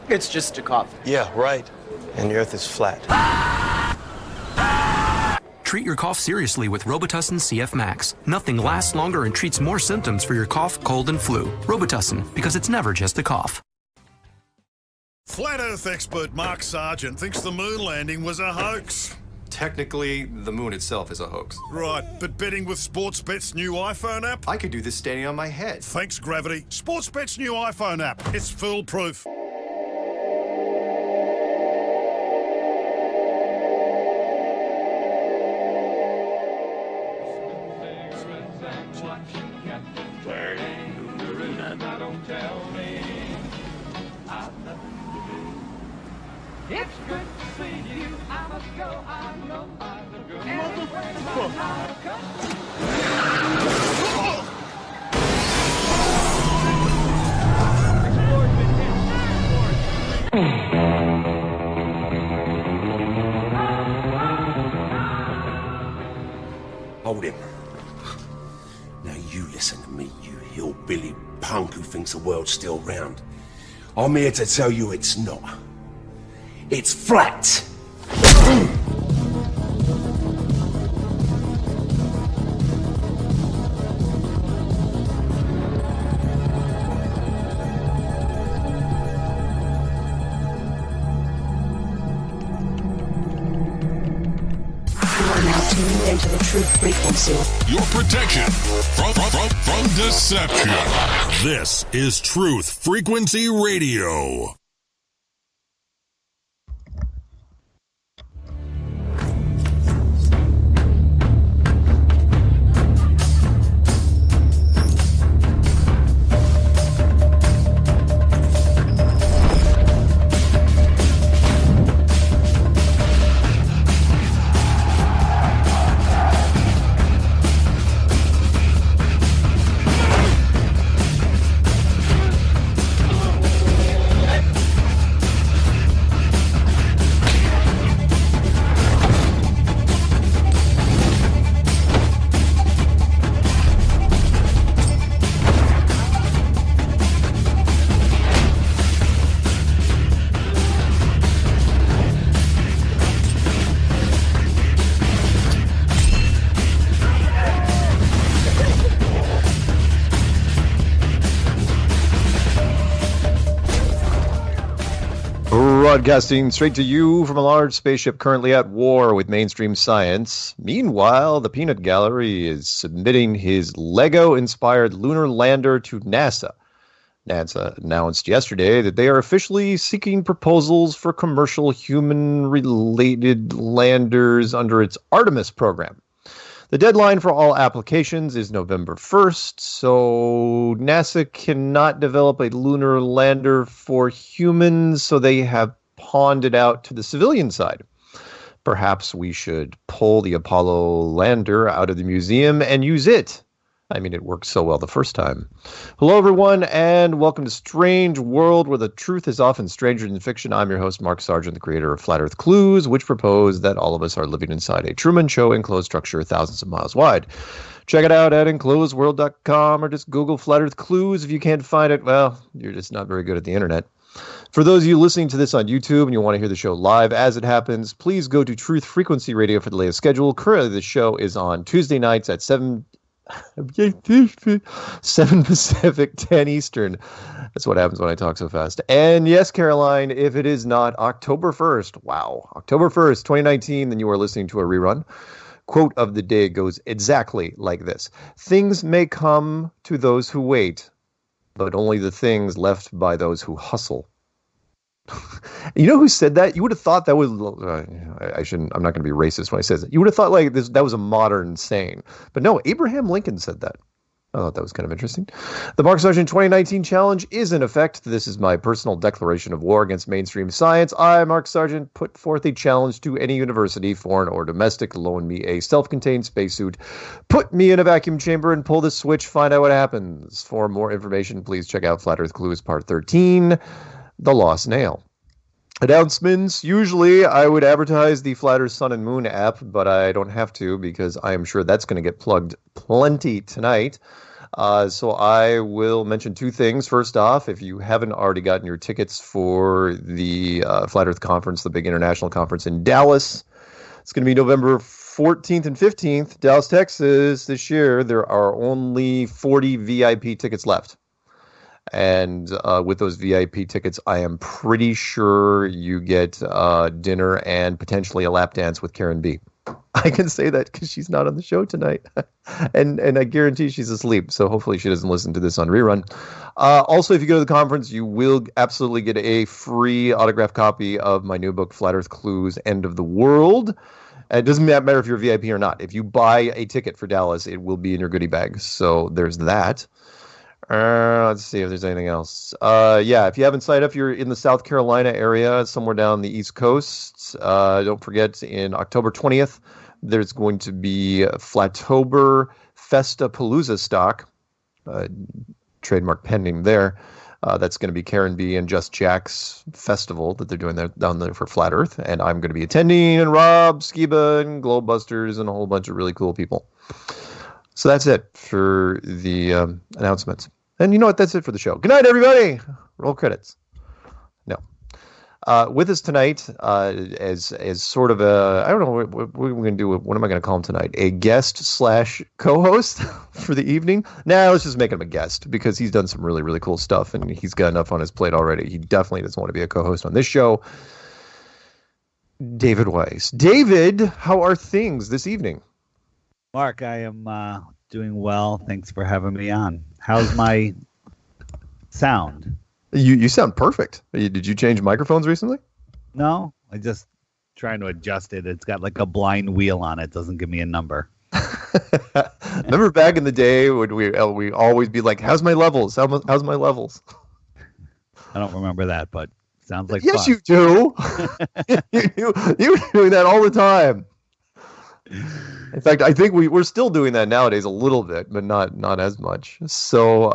It's just a cough. Yeah, right. And the Earth is flat. Treat your cough seriously with Robitussin CF Max. Nothing lasts longer and treats more symptoms for your cough, cold, and flu. Robitussin, because it's never just a cough. Flat Earth expert Mark Sargent thinks the moon landing was a hoax. Technically, the moon itself is a hoax. Right, but betting with Sportsbet's new iPhone app? I could do this standing on my head. Thanks, Gravity. Sportsbet's new iPhone app. It's foolproof. It's good to see you. I must go. I know I look good. Hold him. Now you listen to me, you hillbilly punk who thinks the world's still round. I'm here to tell you it's not. It's flat! Into the truth frequency. Your protection from deception. This is Truth Frequency Radio. Broadcasting straight to you from a large spaceship currently at war with mainstream science. Meanwhile, the Peanut Gallery is submitting his Lego-inspired lunar lander to NASA. NASA announced yesterday that they are officially seeking proposals for commercial human-related landers under its Artemis program. The deadline for all applications is November 1st, so NASA cannot develop a lunar lander for humans, so they have pawned it out to the civilian side. Perhaps we should pull the Apollo lander out of the museum and use it. I mean, it worked so well the first time. Hello, everyone, and welcome to Strange World, where the truth is often stranger than fiction. I'm your host, Mark Sargent, the creator of Flat Earth Clues, which propose that all of us are living inside a Truman Show enclosed structure thousands of miles wide. Check it out at enclosedworld.com or just Google Flat Earth Clues. If you can't find it, well, you're just not very good at the internet. For those of you listening to this on YouTube and you want to hear the show live as it happens, please go to Truth Frequency Radio for the latest schedule. Currently, the show is on Tuesday nights at 7 Pacific, 10 Eastern. That's what happens when I talk so fast. And yes, Caroline, if it is not October 1st, wow, October 1st, 2019, then you are listening to a rerun. Quote of the day goes exactly like this. Things may come to those who wait, but only the things left by those who hustle. You know who said that? You would have thought that was, I shouldn't, I'm not going to be racist when I say it. You would have thought like this, that was a modern saying. But no, Abraham Lincoln said that. I thought that was kind of interesting. The Mark Sargent 2019 challenge is in effect. This is my personal declaration of war against mainstream science. I, Mark Sargent, put forth a challenge to any university, foreign or domestic, to loan me a self-contained spacesuit, put me in a vacuum chamber, and pull the switch, find out what happens. For more information, please check out Flat Earth Clues Part 13, The Lost Nail. Announcements. Usually I would advertise the Flat Earth Sun and Moon app, but I don't have to because I am sure that's going to get plugged plenty tonight. So I will mention two things. First off, if you haven't already gotten your tickets for the Flat Earth Conference, the big international conference in Dallas, it's going to be November 14th and 15th, Dallas, Texas. This year, there are only 40 VIP tickets left. And with those VIP tickets, I am pretty sure you get dinner and potentially a lap dance with Karen B. I can say that because she's not on the show tonight. and I guarantee she's asleep. So hopefully she doesn't listen to this on rerun. Also, if you go to the conference, you will absolutely get a free autographed copy of my new book, Flat Earth Clues, End of the World. It doesn't matter if you're VIP or not. If you buy a ticket for Dallas, it will be in your goodie bag. So there's that. Let's see if there's anything else. If you haven't signed up, you're in the South Carolina area, somewhere down the East Coast. Don't forget, in October 20th, there's going to be Flatober Festapalooza stock, trademark pending there. That's going to be Karen B and Just Jack's festival that they're doing there, down there for Flat Earth. And I'm going to be attending, and Rob, Skiba, and Globebusters, and a whole bunch of really cool people. So that's it for the announcements. And you know what? That's it for the show. Good night, everybody. Roll credits. No. With us tonight, as sort of a, I don't know what we're going to do. What am I going to call him tonight? A guest / co-host for the evening? Nah, let's just make him a guest because he's done some really, really cool stuff and he's got enough on his plate already. He definitely doesn't want to be a co-host on this show. David Weiss. David, how are things this evening? Mark, I am doing well. Thanks for having me on. How's my sound? You sound perfect. Did you change microphones recently? No, I just trying to adjust it. It's got like a blind wheel on it. Doesn't give me a number. Remember back in the day when we always be like, "How's my levels? How's my levels?" I don't remember that, but sounds like yes, fun. you do. you were doing that all the time. In fact, I think we're still doing that nowadays a little bit, but not as much. So,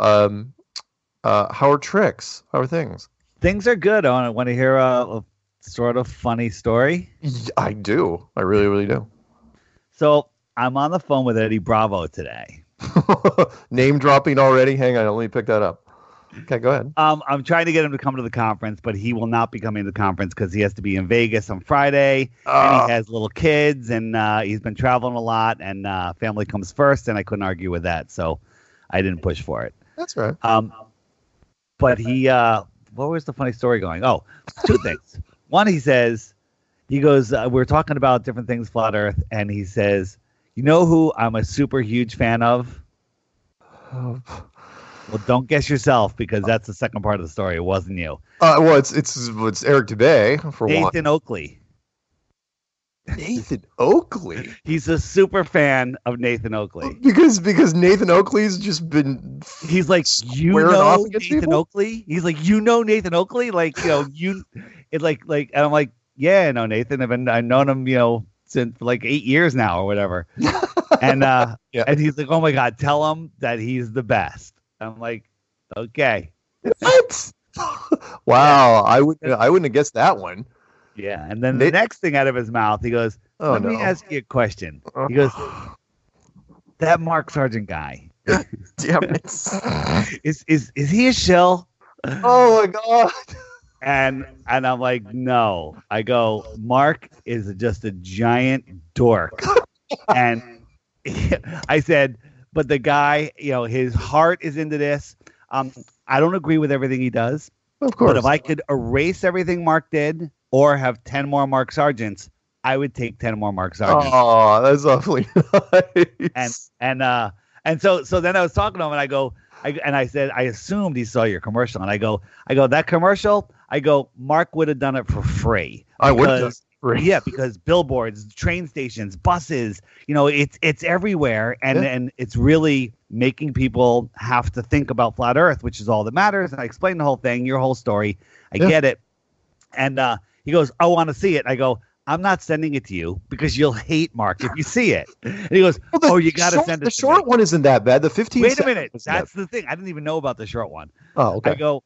how are tricks? How are things? Things are good. I want to hear a sort of funny story. I do. I really, really do. So I'm on the phone with Eddie Bravo today. Name dropping already? Hang on, let me pick that up. Okay, go ahead. I'm trying to get him to come to the conference, but he will not be coming to the conference because he has to be in Vegas on Friday, and he has little kids, and he's been traveling a lot, and family comes first, and I couldn't argue with that, so I didn't push for it. That's right. But he, what was the funny story going? Oh, two things. One, he goes, we're talking about different things, Flat Earth, and he says, you know who I'm a super huge fan of? Well, don't guess yourself because that's the second part of the story. It wasn't you. Well, it's Eric Dubay for one. Nathan Oakley. Nathan Oakley. He's a super fan of Nathan Oakley because Nathan Oakley's just been. He's like, you know Nathan Oakley. He's like, you know Nathan Oakley. Like, it like, and I'm like, yeah, I know Nathan. I've known him, since for like 8 years now or whatever. And and he's like, oh my God, tell him that he's the best. I'm like, okay. What? Wow, I wouldn't have guessed that one. Yeah, and then the next thing out of his mouth, he goes, let me ask you a question. He goes, that Mark Sargent guy. Damn it. Is he a shill? Oh my God. And I'm like, no. I go, Mark is just a giant dork. And I said, but the guy, his heart is into this. I don't agree with everything he does. Of course. But if I could erase everything Mark did or have 10 more Mark Sargents, I would take 10 more Mark Sargents. Oh, that's awfully nice. And so then I was talking to him, and I said, I assumed he saw your commercial. And I go, that commercial, Mark would have done it for free. I would have. Yeah, because billboards, train stations, buses, it's everywhere. And it's really making people have to think about Flat Earth, which is all that matters. And I explained the whole thing, your whole story. I get it. And he goes, I want to see it. I go, I'm not sending it to you because you'll hate Mark if you see it. And he goes, you got to send it to me. The short one isn't that bad. The 15 Wait a minute. That's the thing. I didn't even know about the short one. Oh, okay. I go,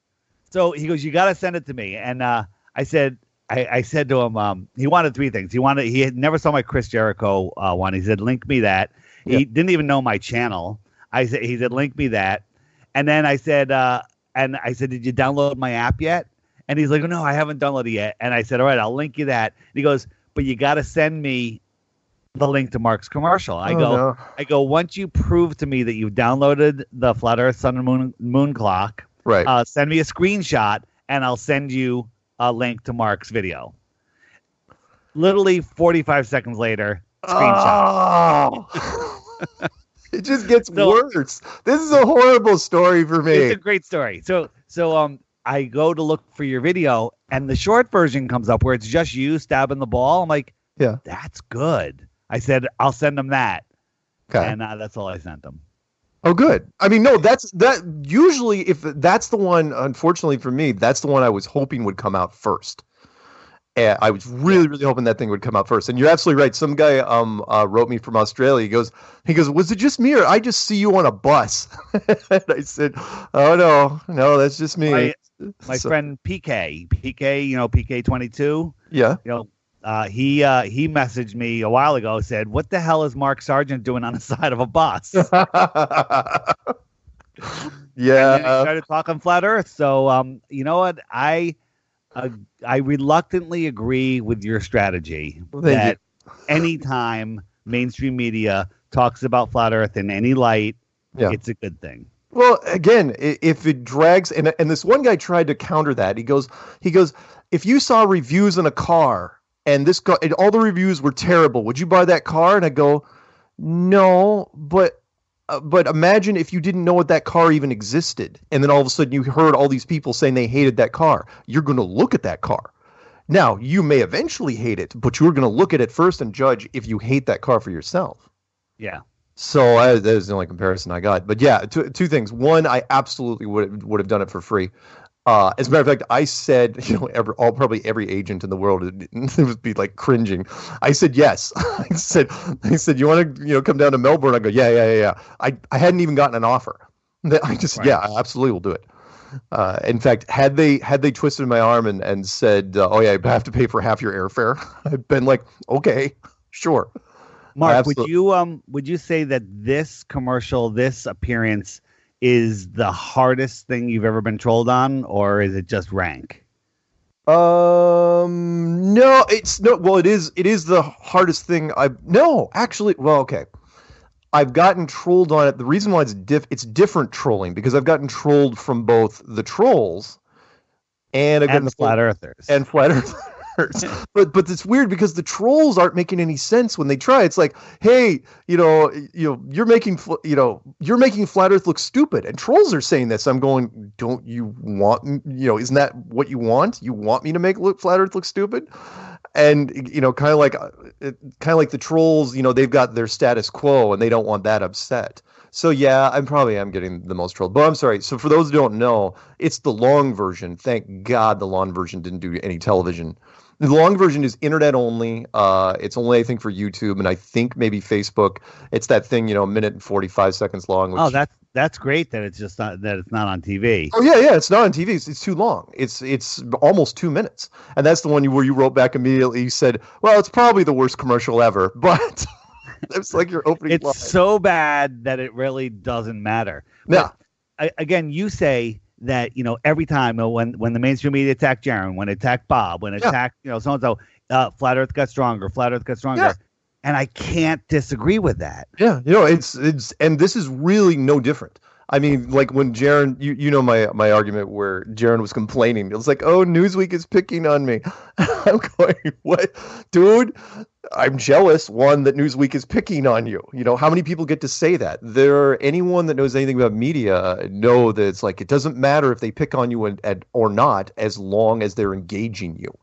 so he goes, you got to send it to me. And I said to him, he wanted three things. He had never saw my Chris Jericho one. He said, link me that. He didn't even know my channel. He said, link me that. And then I said, did you download my app yet? And he's like, oh, no, I haven't downloaded it yet. And I said, all right, I'll link you that. And he goes, but you got to send me the link to Mark's commercial. I go, once you prove to me that you've downloaded the Flat Earth Sun and Moon clock, right? Send me a screenshot and I'll send you a link to Mark's video. Literally 45 seconds later, screenshot. Oh. It just gets worse. This is a horrible story for me. It's a great story. So I go to look for your video and the short version comes up where it's just you stabbing the ball. I'm like, yeah, that's good. I said, I'll send them that. Okay. And that's all I sent them. Oh, good. I mean, no, that usually if that's the one, unfortunately for me, that's the one I was hoping would come out first. And I was really, really hoping that thing would come out first. And you're absolutely right. Some guy wrote me from Australia. He goes, was it just me or I just see you on a bus? And I said, oh, no, that's just me. My friend PK, PK 22. Yeah. He messaged me a while ago, said, what the hell is Mark Sargent doing on the side of a bus? Yeah. And then I started talking Flat Earth. So, you know what? I reluctantly agree with your strategy that anytime mainstream media talks about Flat Earth in any light, it's a good thing. Well, again, if it drags, and this one guy tried to counter that. He goes, if you saw reviews in a car and and all the reviews were terrible, would you buy that car? And I go, no, but imagine if you didn't know what that car even existed, and then all of a sudden you heard all these people saying they hated that car. You're going to look at that car. Now, you may eventually hate it, but you're going to look at it first and judge if you hate that car for yourself. Yeah. So that was the only comparison I got. But yeah, two things. One, I absolutely would have done it for free. As a matter of fact, I said, probably every agent in the world would be like cringing. I said yes. I said, you want to come down to Melbourne? I go, yeah. I hadn't even gotten an offer. I just I absolutely will do it. In fact, had they twisted my arm and said, oh yeah, I have to pay for half your airfare, I'd been like, okay, sure. Mark, would you say that this commercial, this appearance, is the hardest thing you've ever been trolled on, or is it just rank? No, it's no. Well, it is the hardest thing. Okay. I've gotten trolled on it. The reason why it's different trolling because I've gotten trolled from both the trolls and the flat earthers and flat earthers. But it's weird because the trolls aren't making any sense when they try. It's like, hey, you're making flat Earth look stupid, and trolls are saying this. I'm going, don't you want, isn't that what you want? You want me to make flat Earth look stupid? And kind of like the trolls, they've got their status quo and they don't want that upset. So yeah, I probably am getting the most trolled. But I'm sorry. So for those who don't know, it's the long version. Thank God the long version didn't do any television. The long version is internet only. It's only, I think, for YouTube and I think maybe Facebook. It's that thing, a minute and 45 seconds long. Which, that's great that it's just not on TV. Oh yeah, it's not on TV. It's too long. It's almost 2 minutes, and that's the one where you wrote back immediately. You said, "Well, it's probably the worst commercial ever," but it's like your opening. It's line. So bad that it really doesn't matter. Yeah. Again, you say that every time when the mainstream media attacked Jaron, when it attacked Bob, when it attacked so and so, Flat Earth got stronger. Flat Earth got stronger. Yeah. And I can't disagree with that. Yeah, it's and this is really no different. I mean, like when Jaron, my argument where Jaron was complaining, it was like, oh, Newsweek is picking on me. I'm going, what, dude? I'm jealous. One, that Newsweek is picking on you. How many people get to say that? Anyone that knows anything about media know that it's like it doesn't matter if they pick on you or not, as long as they're engaging you.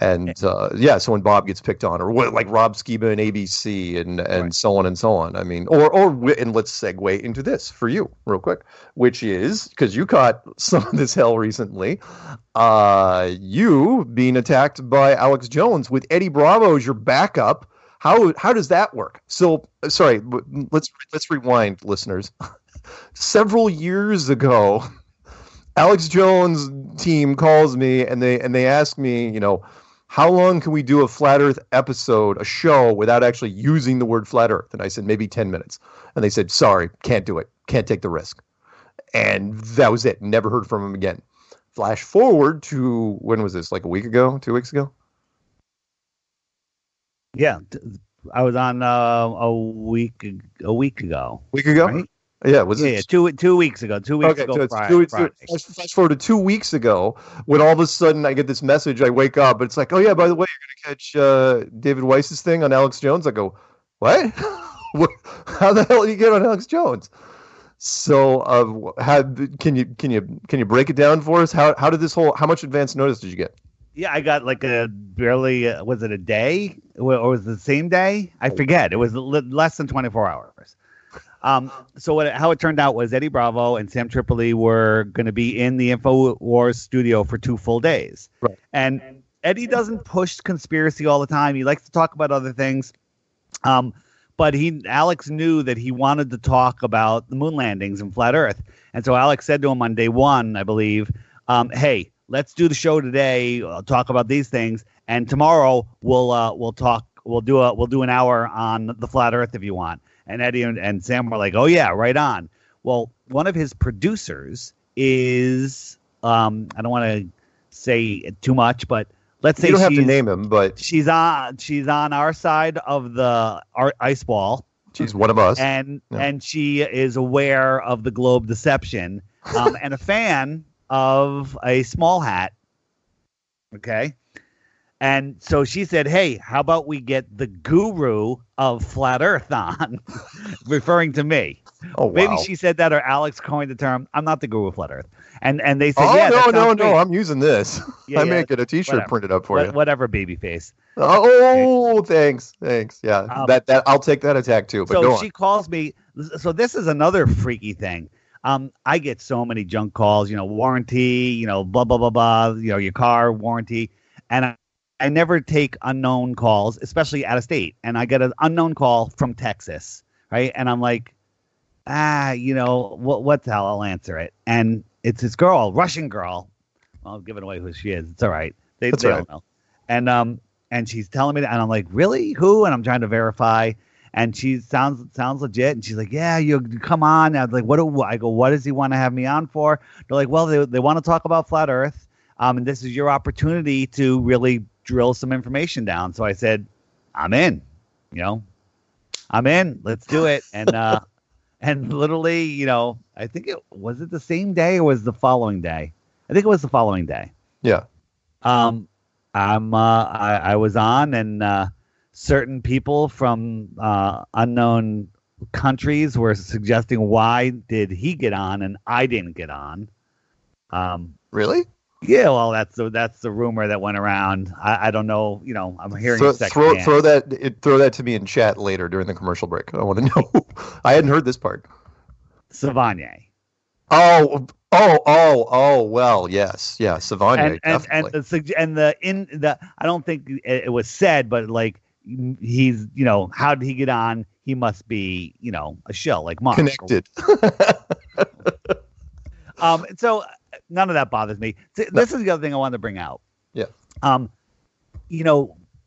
And so when Bob gets picked on, or like Rob Skiba and ABC and so on and so on. I mean, and let's segue into this for you real quick, which is because you caught some of this hell recently, you being attacked by Alex Jones with Eddie Bravo as your backup. How does that work? So sorry, let's rewind, listeners. Several years ago, Alex Jones' team calls me and they ask me, how long can we do a Flat Earth episode, a show, without actually using the word Flat Earth? And I said, maybe 10 minutes. And they said, sorry, can't do it. Can't take the risk. And that was it. Never heard from him again. Flash forward to, when was this? Like a week ago? 2 weeks ago? Yeah. I was on a week ago. Week ago? Right? Yeah, was it? Yeah, 2 weeks ago. 2 weeks ago. So it's Friday. flash forward to 2 weeks ago, when all of a sudden I get this message. I wake up, it's like, oh yeah, by the way, you're gonna catch David Weiss's thing on Alex Jones. I go, what? How the hell did you get on Alex Jones? So, can you break it down for us? How did how much advance notice did you get? Yeah, I got like a barely. Was it a day or was it the same day? I forget. It was less than 24 hours. So how it turned out was Eddie Bravo and Sam Tripoli were going to be in the InfoWars studio for 2 full days. Right. And Eddie doesn't push conspiracy all the time. He likes to talk about other things. But Alex knew that he wanted to talk about the moon landings and flat Earth. And so Alex said to him on day 1, I believe, hey, let's do the show today. Talk about these things. And tomorrow we'll talk. We'll do an hour on the flat Earth if you want. And Eddie and Sam were like, oh, yeah, right on. Well, one of his producers is, I don't want to say too much, but let's say you don't have to name him, but she's on our side of the ice ball. She's one of us. And she is aware of the globe deception and a fan of a small hat. Okay. And so she said, hey, how about we get the guru of flat Earth on, referring to me. Oh, wow. Maybe she said that, or Alex coined the term, I'm not the guru of flat Earth. And they said, no, I'm using this. I may get a T-shirt printed up for you. Whatever, babyface. Oh, thanks. Yeah, that I'll take that attack too. But so she calls me. So this is another freaky thing. I get so many junk calls, warranty, blah, blah, blah, blah, your car warranty. And I never take unknown calls, especially out of state. And I get an unknown call from Texas, right? And I'm like, what the hell? I'll answer it. And it's this girl, Russian girl. Well, I'm giving away who she is. It's all right. They don't know. And she's telling me that, and I'm like, really? Who? And I'm trying to verify. And she sounds legit. And she's like, yeah, you come on. And I was like, I go, what does he want to have me on for? They're like, well, they want to talk about flat Earth. And this is your opportunity to really drill some information down. So I said, I'm in, I'm in, let's do it. And literally, I think was it the same day or was the following day? I think it was the following day. Yeah. I was on, and certain people from unknown countries were suggesting, why did he get on and I didn't get on? Really? Yeah, well, that's the rumor that went around. I don't know. I'm hearing throw that to me in chat later during the commercial break. I want to know. I hadn't heard this part. Savanye. Oh, well, yes, yeah, Savanye, definitely. I don't think it was said, but like he's, how did he get on? He must be, a shill like Mark. Connected. So none of that bothers me. This is the other thing I wanted to bring out. Yeah.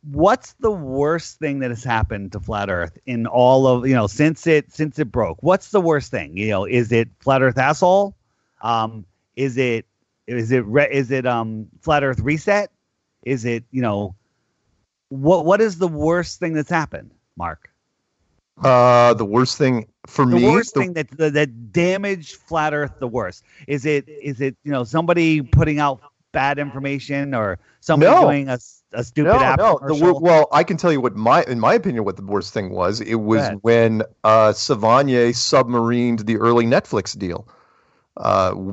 What's the worst thing that has happened to flat Earth in all of, since it broke? What's the worst thing? Is it flat Earth asshole? Is it flat Earth reset? Is it, what is the worst thing that's happened, Mark? The worst thing for me. The worst thing that damaged flat Earth the worst. Is it somebody putting out bad information or somebody doing a stupid app commercial? Well, I can tell you in my opinion, what the worst thing was. It was when Savanye submarined the early Netflix deal.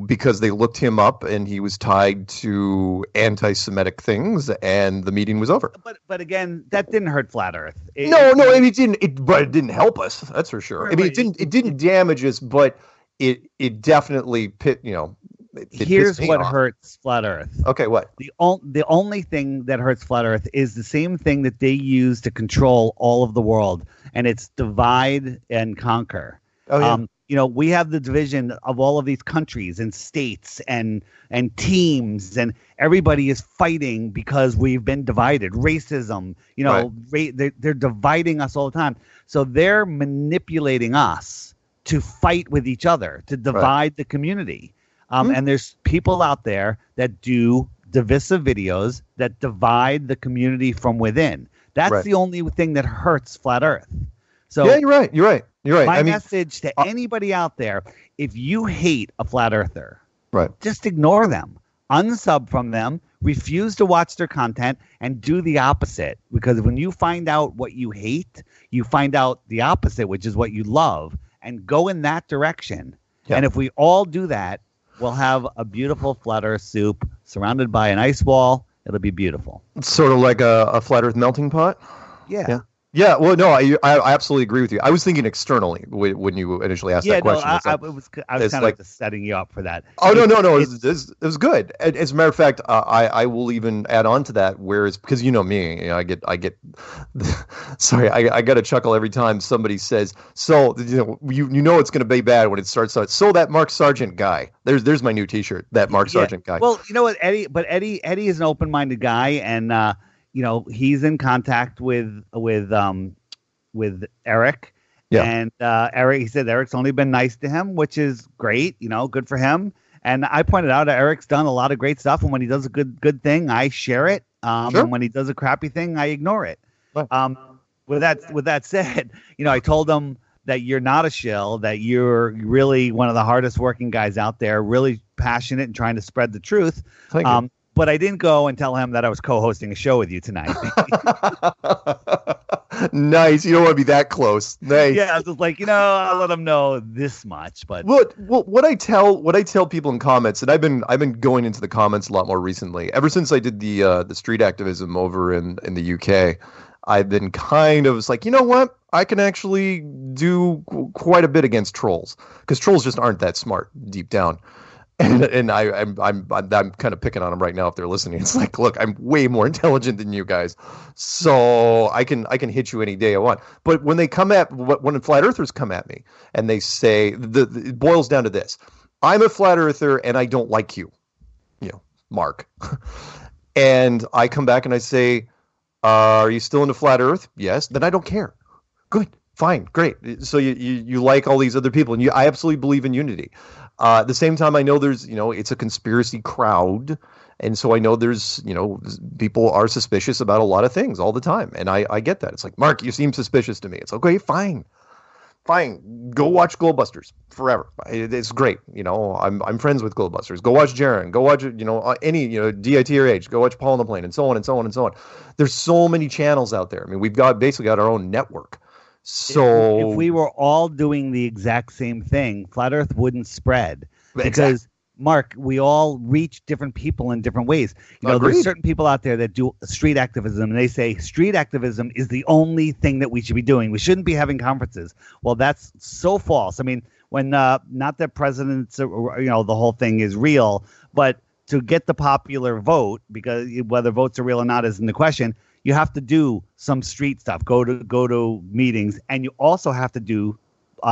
Because they looked him up and he was tied to anti-Semitic things, and the meeting was over. But again, that didn't hurt flat Earth. But it didn't help us. That's for sure. Right, it didn't damage us, but it definitely Here's what hurts flat Earth. Okay, what? The only thing that hurts flat Earth is the same thing that they use to control all of the world, and it's divide and conquer. Oh, yeah. we have the division of all of these countries and states and teams, and everybody is fighting because we've been divided. Racism, they're dividing us all the time. So they're manipulating us to fight with each other, to divide the community. And there's people out there that do divisive videos that divide the community from within. That's the only thing that hurts Flat Earth. So yeah, you're right. My message to anybody out there: if you hate a Flat Earther, just ignore them, unsub from them, refuse to watch their content, and do the opposite. Because when you find out what you hate, you find out the opposite, which is what you love, and go in that direction. Yeah. And if we all do that, we'll have a beautiful Flat Earth soup surrounded by an ice wall. It'll be beautiful. It's sort of like a Flat Earth melting pot. Yeah. Yeah, well, no, I absolutely agree with you. I was thinking externally when you initially asked that question. I was kind of just setting you up for that. Oh, no, it was good. As a matter of fact, I will even add on to that, whereas, because you know me, I get sorry, I got to chuckle every time somebody says, so, you know it's going to be bad when it starts out. So that Mark Sargent guy, there's my new T-shirt, that Mark Sargent guy. Well, you know what, Eddie is an open-minded guy, and he's in contact with Eric. Yeah. And Eric, he said Eric's only been nice to him, which is great, good for him. And I pointed out Eric's done a lot of great stuff, and when he does a good thing, I share it. And when he does a crappy thing, I ignore it. Right. With that said, I told him that you're not a shill, that you're really one of the hardest working guys out there, really passionate and trying to spread the truth. Thank you. But I didn't go and tell him that I was co-hosting a show with you tonight. Nice. You don't want to be that close. Nice. Yeah, I was just like, I'll let him know this much. But what I tell people in comments, and I've been going into the comments a lot more recently. Ever since I did the street activism over in the UK, I've been kind of like, you know what? I can actually do quite a bit against trolls, because trolls just aren't that smart deep down. And I'm kind of picking on them right now if they're listening. It's like, look, I'm way more intelligent than you guys, so I can hit you any day I want. But when when flat earthers come at me and they say, it boils down to this: I'm a flat earther and I don't like you, Mark. And I come back and I say, are you still into flat Earth? Yes. Then I don't care. Good. Fine. Great. So you like all these other people, and I absolutely believe in unity. At the same time, I know there's, it's a conspiracy crowd. And so I know there's, people are suspicious about a lot of things all the time. And I get that. It's like, Mark, you seem suspicious to me. It's okay, fine. Go watch Globebuster forever. It's great. I'm friends with Globebuster. Go watch Jaren. Go watch, any, DITRH. Go watch Paul on the Plane, and so on and so on and so on. There's so many channels out there. I mean, we've basically got our own network. So if we were all doing the exact same thing, Flat Earth wouldn't spread. Because, Mark, we all reach different people in different ways. There's certain people out there that do street activism, and they say street activism is the only thing that we should be doing. We shouldn't be having conferences. Well, that's so false. I mean, when not that presidents, the whole thing is real, but to get the popular vote, because whether votes are real or not isn't the question, you have to do some street stuff, go to meetings, and you also have to do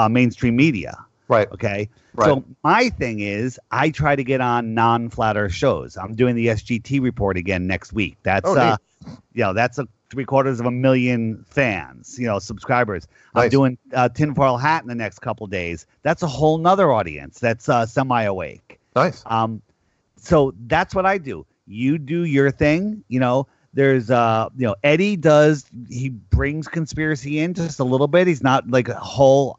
mainstream media. Right. Okay. Right. So my thing is, I try to get on non-Flat Earth shows. I'm doing the SGT report again next week. That's that's 750,000 fans, subscribers. Nice. I'm doing Tinfoil Hat in the next couple days. That's a whole nother audience. That's semi-awake. Nice. So that's what I do. You do your thing. There's Eddie he brings conspiracy in just a little bit. He's not like a whole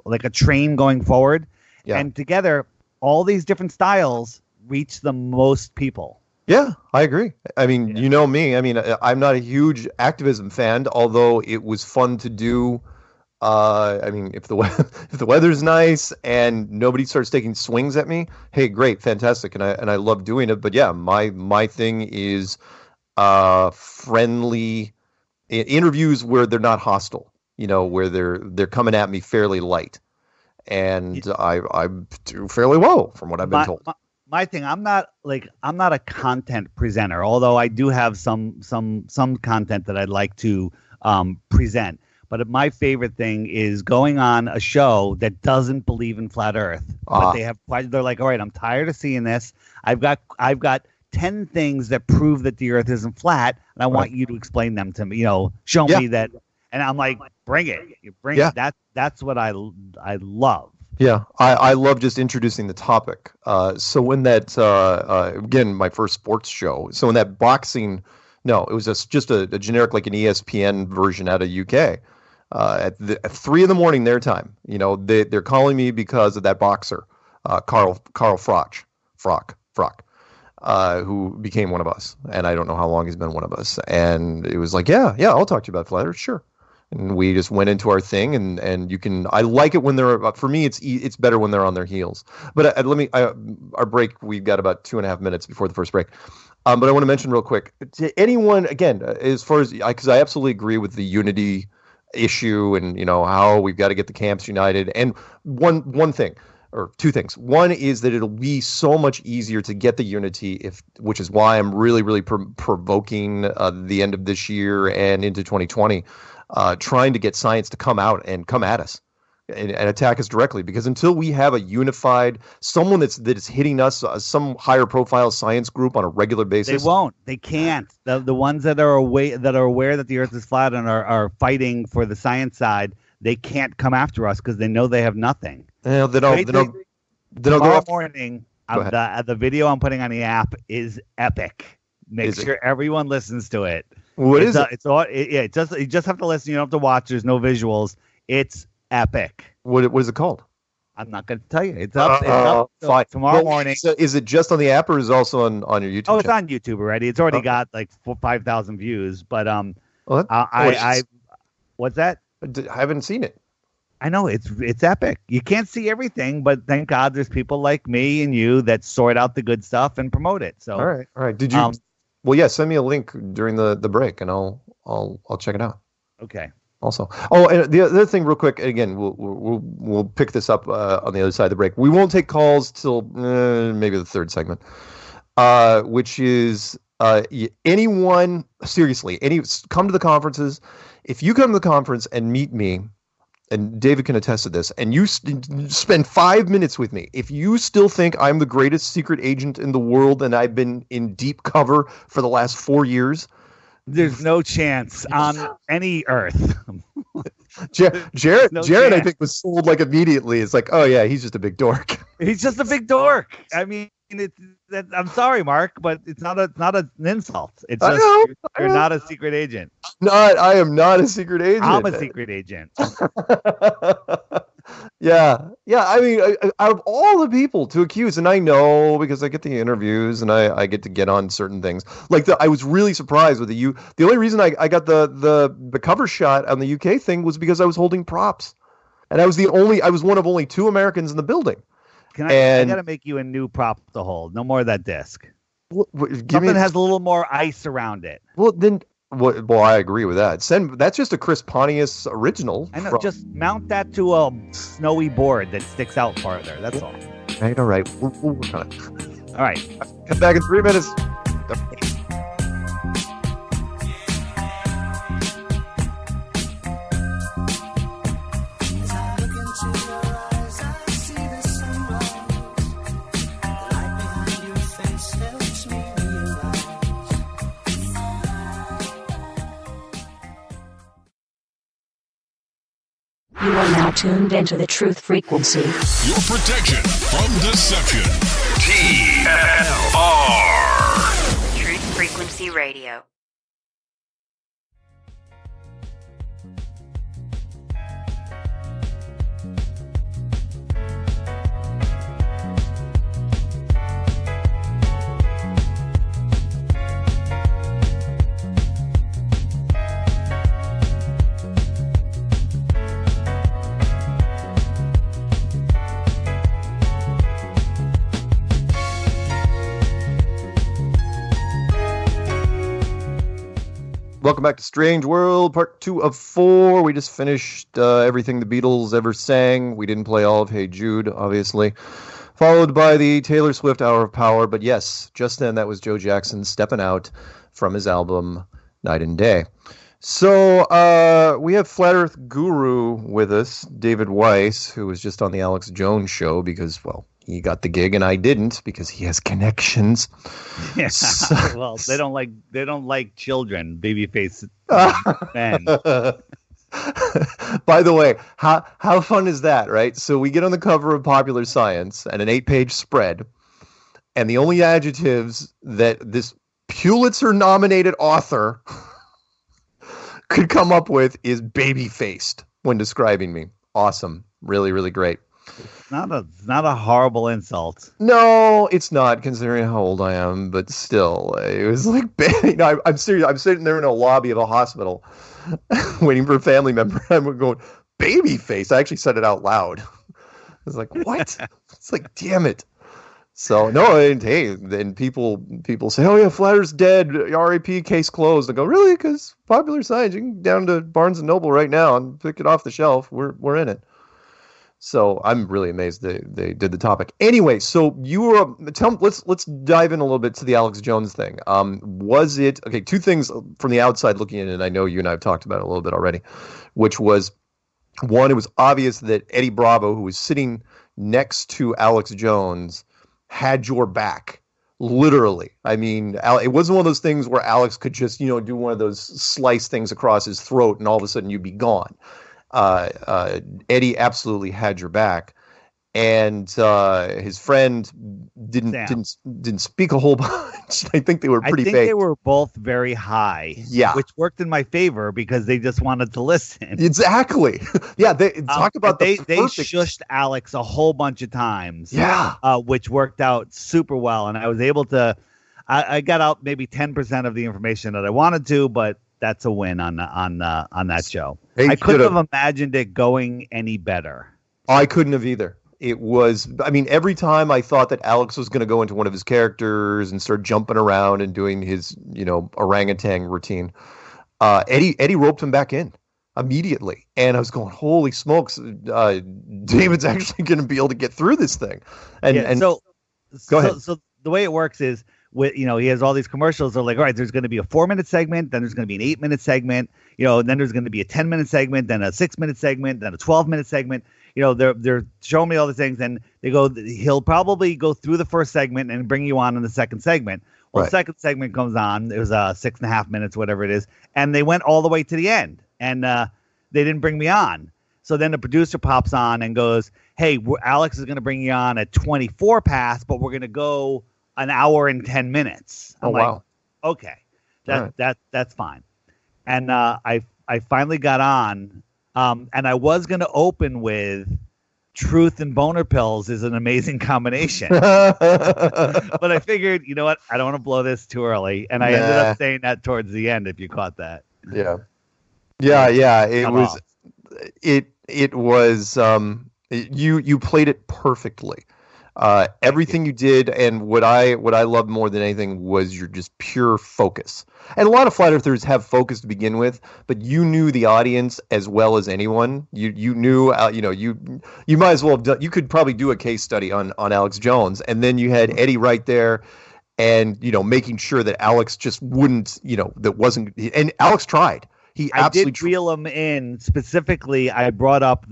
like a train going forward. Yeah. And together, all these different styles reach the most people. Yeah, I agree. I mean, you know me. I mean, I'm not a huge activism fan, although it was fun to do. I mean, if the weather's nice and nobody starts taking swings at me, hey, great, fantastic, and I love doing it. But yeah, my thing is friendly interviews where they're not hostile, where they're coming at me fairly light, and I do fairly well from what I've been told. My thing, I'm not a content presenter, although I do have some content that I'd like to present. But my favorite thing is going on a show that doesn't believe in flat Earth. But they're like, all right, I'm tired of seeing this. I've got 10 things that prove that the Earth isn't flat, and I want you to explain them to me. Show me that. And I'm like, bring it. You bring it. That's what I love. Yeah, I love just introducing the topic. So when that, again, my first sports show. So when that boxing, no, it was just a generic, like an ESPN version out of UK. At 3 a.m. their time, they're calling me because of that boxer, Carl Froch, who became one of us. And I don't know how long he's been one of us. And it was like, yeah, I'll talk to you about flat Earth, sure. And we just went into our thing, and you can. I like it when they're. For me, it's better when they're on their heels. But our break. We've got about 2.5 minutes before the first break. But I want to mention real quick to anyone again, as far as because I absolutely agree with the unity issue and how we've got to get the camps united. And one thing or two things. One is that it'll be so much easier to get the unity which is why I'm really, really provoking the end of this year and into 2020. Trying to get science to come out and come at us and attack us directly, because until we have a unified someone that is hitting us, some higher profile science group on a regular basis, they won't. They can't. The ones that are aware that the Earth is flat and are fighting for the science side, they can't come after us because they know they have nothing. They don't go tomorrow morning. The video I'm putting on the app is epic. Make sure everyone listens to it. What is it? You just have to listen. You don't have to watch. There's no visuals. It's epic. What is it called? I'm not going to tell you. It's up tomorrow morning. So is it just on the app or is it also on your YouTube? Oh, it's on YouTube already. It's already got like 5,000 views. But what's that? I haven't seen it. I know it's epic. You can't see everything, but thank God there's people like me and you that sort out the good stuff and promote it. So all right. Did you? Well, yeah. Send me a link during the break, and I'll check it out. Okay. Also, and the other thing, real quick. Again, we'll pick this up on the other side of the break. We won't take calls till maybe the third segment, which is anyone seriously. Come to the conferences. If you come to the conference and meet me, and David can attest to this, and you spend 5 minutes with me, if you still think I'm the greatest secret agent in the world and I've been in deep cover for the last 4 years, there's no chance on any Earth. Jared, I think, was sold like immediately. It's like, oh yeah, he's just a big dork. He's just a big dork. I mean, I'm sorry, Mark, but it's not an insult. It's just you're not a secret agent. I am not a secret agent. I'm a secret agent. Yeah. I mean, out of all the people to accuse, and I know because I get the interviews and I get to get on certain things. Like I was really surprised with the only reason I got the cover shot on the UK thing was because I was holding props, and I was one of only 2 Americans in the building. I got to make you a new prop to hold. No more of that disc. Something has a little more ice around it. Well, then. Well, I agree with that. That's just a Chris Pontius original. I know. Just mount that to a snowy board that sticks out farther. That's all. All right. We'll work on it. All right. Come back in 3 minutes. You are now tuned into the truth frequency. Your protection from deception. TLR. Truth Frequency Radio. Welcome back to Strange World, part 2 of 4. We just finished everything the Beatles ever sang. We didn't play all of Hey Jude, obviously. Followed by the Taylor Swift Hour of Power. But yes, just then that was Joe Jackson stepping out from his album Night and Day. So we have Flat Earth Guru with us, David Weiss, who was just on the Alex Jones show because, well, he got the gig and I didn't because he has connections. Yeah. Well, they don't like children, babyface men. By the way, how fun is that, right? So we get on the cover of Popular Science and an 8-page spread, and the only adjectives that this Pulitzer-nominated author could come up with is baby-faced when describing me. Awesome. Really, really great. It's not a horrible insult. No, it's not, considering how old I am, but still, it was like, I'm serious. I'm sitting there in a lobby of a hospital waiting for a family member. I'm going, baby face. I actually said it out loud. I was like, what? It's like, damn it. So, no, and hey, then people say, oh, yeah, Flat Earth's dead. RAP, case closed. I go, really? Because Popular Science, you can go down to Barnes & Noble right now and pick it off the shelf. We're in it. So I'm really amazed they did the topic. Anyway, so you were let's dive in a little bit to the Alex Jones thing. Was it okay? Two things from the outside looking in, and I know you and I have talked about it a little bit already. Which was one, it was obvious that Eddie Bravo, who was sitting next to Alex Jones, had your back. Literally. I mean, it wasn't one of those things where Alex could just do one of those slice things across his throat, and all of a sudden you'd be gone. Eddie absolutely had your back, and his friend didn't speak a whole bunch. I think they were pretty baked. They were both very high, yeah, which worked in my favor because they just wanted to listen. Exactly. Yeah, they talk about they shushed Alex a whole bunch of times. Yeah, which worked out super well, and I was able to. I got out maybe 10% of the information that I wanted to, but that's a win on that show. I couldn't have imagined it going any better. I couldn't have either. It was, I mean, every time I thought that Alex was going to go into one of his characters and start jumping around and doing his, orangutan routine, Eddie roped him back in immediately. And I was going, holy smokes, David's actually going to be able to get through this thing. Go ahead. So the way it works is, he has all these commercials. They're like, all right, there's going to be a 4-minute segment, then there's going to be an 8-minute segment, and then there's going to be a 10-minute segment, then a 6-minute segment, then a 12-minute segment. They're showing me all the things, and they go, he'll probably go through the first segment and bring you on in the second segment. Well, The second segment comes on. It was 6.5 minutes, whatever it is, and they went all the way to the end, and they didn't bring me on. So then the producer pops on and goes, hey, Alex is going to bring you on at 24 past, but we're going to go an hour and 10 minutes. I'm like, wow. Okay, that's fine. And I finally got on, and I was going to open with truth and boner pills is an amazing combination. But I figured, you know what? I don't want to blow this too early. And I ended up saying that towards the end, if you caught that. Yeah. It was you played it perfectly. Everything you did, and what I loved more than anything was your just pure focus. And a lot of flat earthers have focus to begin with, but you knew the audience as well as anyone. You knew, you might as well have done. You could probably do a case study on Alex Jones, and then you had Eddie right there, and making sure that Alex just wouldn't, that wasn't. And Alex tried. I did reel him in specifically. I brought up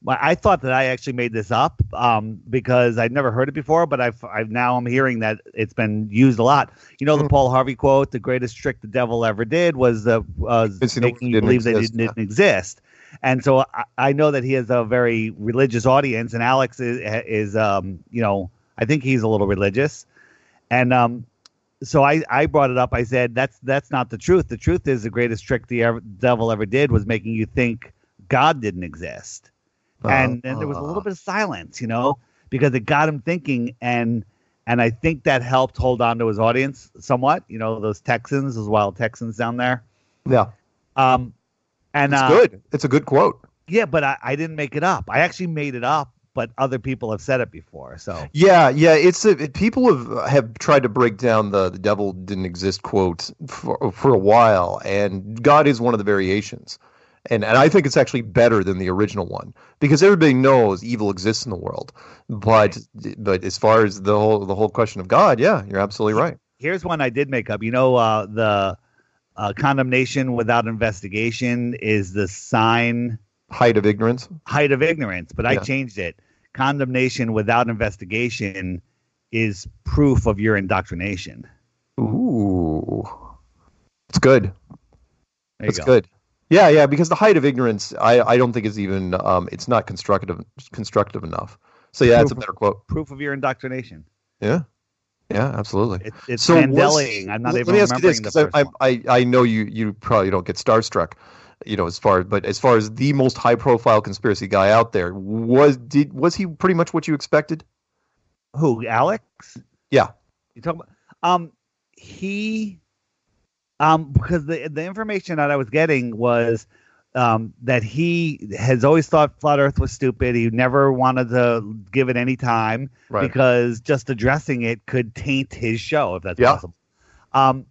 I thought that I actually made this up because I'd never heard it before, but I'm hearing that it's been used a lot. The Paul Harvey quote, the greatest trick the devil ever did was making you believe that it didn't exist. And so I know that he has a very religious audience, and Alex is I think he's a little religious. And so I brought it up. I said, that's not the truth. The truth is the greatest trick the devil ever did was making you think God didn't exist. And then there was a little bit of silence, because it got him thinking, and I think that helped hold on to his audience somewhat. Those Texans, those wild Texans down there. Yeah. And it's good. It's a good quote. Yeah, but I didn't make it up. I actually made it up, but other people have said it before. So yeah. People have tried to break down the devil didn't exist quote for a while, and God is one of the variations. And I think it's actually better than the original one because everybody knows evil exists in the world. But as far as the whole question of God, yeah, you're absolutely right. Here's one I did make up. The condemnation without investigation is the sign. Height of ignorance. But I changed it. Condemnation without investigation is proof of your indoctrination. Ooh, it's good. It's good. Yeah, because the height of ignorance, I don't think is even it's not constructive enough. So yeah, that's a better quote. Proof of your indoctrination. Yeah, absolutely. It's so Mandelaing. I'm not even remembering the first one. I know you probably don't get starstruck, as far as the most high profile conspiracy guy out there, was he pretty much what you expected? Who, Alex? Yeah. You talking about he because the information that I was getting was that he has always thought flat Earth was stupid. He never wanted to give it any time because just addressing it could taint his show, if that's possible. And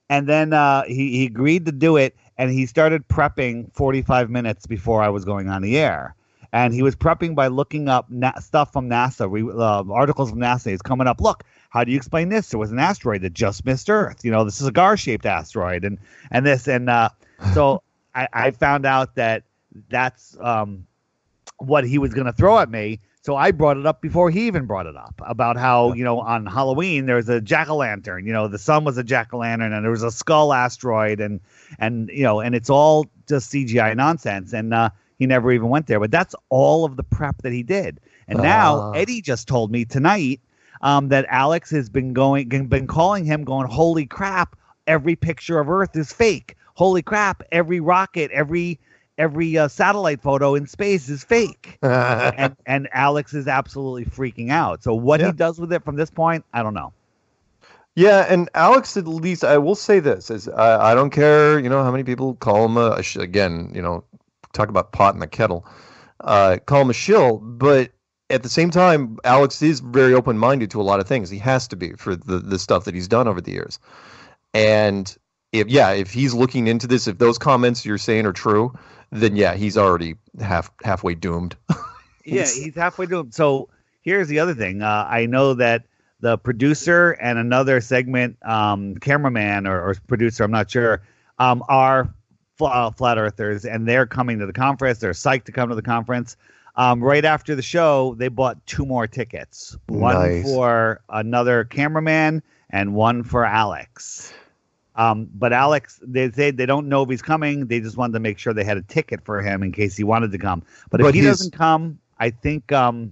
then he agreed to do it, and he started prepping 45 minutes before I was going on the air. And he was prepping by looking up stuff from NASA, articles from NASA. He's coming up, look, how do you explain this? There was an asteroid that just missed Earth. This is a cigar-shaped asteroid, and this. And so I found out that that's what he was going to throw at me. So I brought it up before he even brought it up, about how, on Halloween, there's a jack-o'-lantern. The sun was a jack-o'-lantern, and there was a skull asteroid, and it's all just CGI nonsense. And he never even went there. But that's all of the prep that he did. And now Eddie just told me tonight that Alex has been calling him, going, holy crap, every picture of Earth is fake. Holy crap, every rocket, every satellite photo in space is fake. and Alex is absolutely freaking out. So what he does with it from this point, I don't know. Yeah, and Alex, at least, I will say this, is I don't care, how many people call him again, talk about pot in the kettle, call him a shill, but at the same time, Alex is very open-minded to a lot of things. He has to be for the stuff that he's done over the years. And if he's looking into this, if those comments you're saying are true, then he's already halfway doomed. He's halfway doomed. So here's the other thing. I know that the producer and another segment cameraman or producer, I'm not sure, are flat earthers, and they're coming to the conference. They're psyched to come to the conference. Right after the show, they bought 2 more tickets. One for another cameraman and one for Alex. But Alex, they say they don't know if he's coming. They just wanted to make sure they had a ticket for him in case he wanted to come. But if he doesn't come, I think the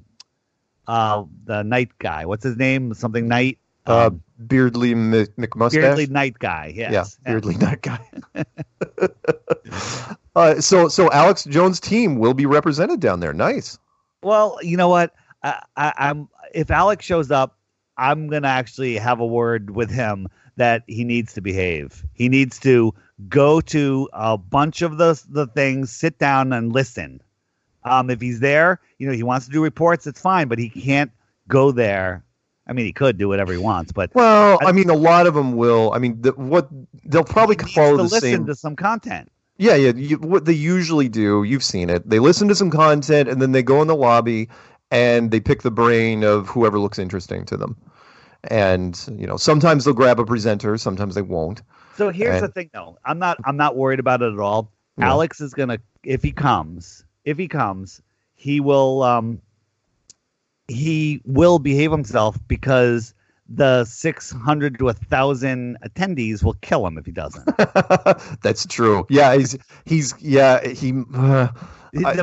Knight guy, what's his name? Something Knight? Beardly McMustache? Beardly Knight guy, yes. Yeah, Beardly Knight guy. So Alex Jones' team will be represented down there. Nice. Well, you know what? If Alex shows up, I'm going to actually have a word with him that he needs to behave. He needs to go to a bunch of the things, sit down and listen. If he's there, he wants to do reports, it's fine, but he can't go there. I mean, he could do whatever he wants, but a lot of them will. I mean, they'll probably follow the same. Listen to some content. Yeah. What they usually do, you've seen it. They listen to some content and then they go in the lobby and they pick the brain of whoever looks interesting to them. And sometimes they'll grab a presenter, sometimes they won't. So here's the thing, though. I'm not worried about it at all. Yeah. Alex is gonna, if he comes, he will behave himself, because the 600 to 1,000 attendees will kill him if he doesn't. That's true. Yeah, the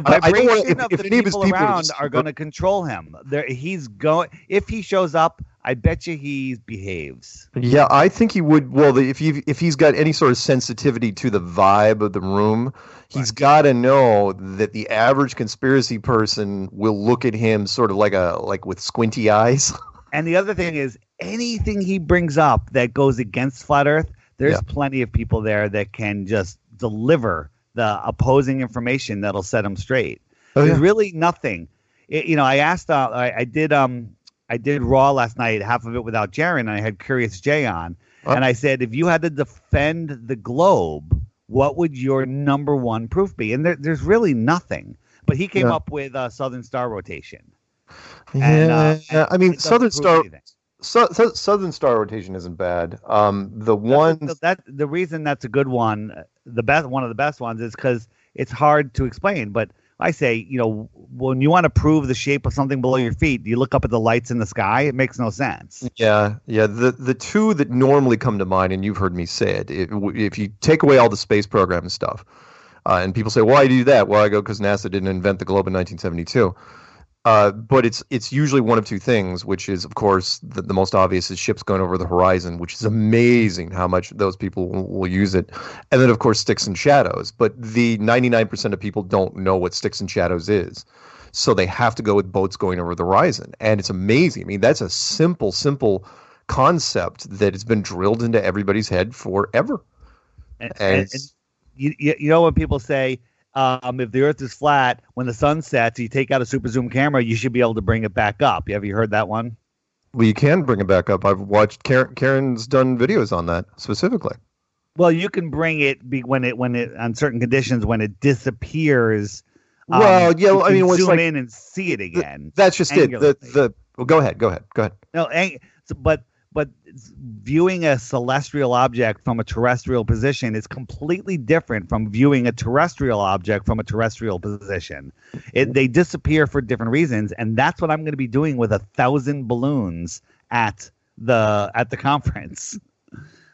vibration of the people around are going to control him. If he shows up, I bet you he behaves. Yeah, I think he would. Well, if he's got any sort of sensitivity to the vibe of the room, he's got to know that the average conspiracy person will look at him sort of like with squinty eyes. And the other thing is, anything he brings up that goes against flat Earth, there's plenty of people there that can just deliver the opposing information that'll set him straight. There's really nothing. I asked. I did Raw last night, half of it without Jaron, and I had Curious Jay on, and I said, if you had to defend the globe, what would your number one proof be? And there's really nothing. But he came up with Southern Star rotation. I mean, Southern Southern star rotation isn't bad. The reason that's a good one, one of the best ones, is because it's hard to explain. But I say, when you want to prove the shape of something below your feet, you look up at the lights in the sky. It makes no sense. Yeah. The two that normally come to mind, and you've heard me say it, if you take away all the space program stuff, and people say, why do you do that? Well, I go, because NASA didn't invent the globe in 1972. But it's usually one of two things, which is, of course, the most obvious is ships going over the horizon, which is amazing how much those people will use it. And then, of course, sticks and shadows. But the 99% of people don't know what sticks and shadows is. So they have to go with boats going over the horizon. And it's amazing. I mean, that's a simple concept that has been drilled into everybody's head forever. And you know when people say, if the Earth is flat, when the sun sets, you take out a super zoom camera, you should be able to bring it back up. Have you heard that one? Well, you can bring it back up. I've watched Karen's done videos on that specifically. Well, you can bring it when it on certain conditions when it disappears. Well, yeah, I mean, zoom in and see it again. That's just it. Well, go ahead. No, but viewing a celestial object from a terrestrial position is completely different from viewing a terrestrial object from a terrestrial position. They disappear for different reasons, and that's what I'm going to be doing with 1,000 balloons at the conference.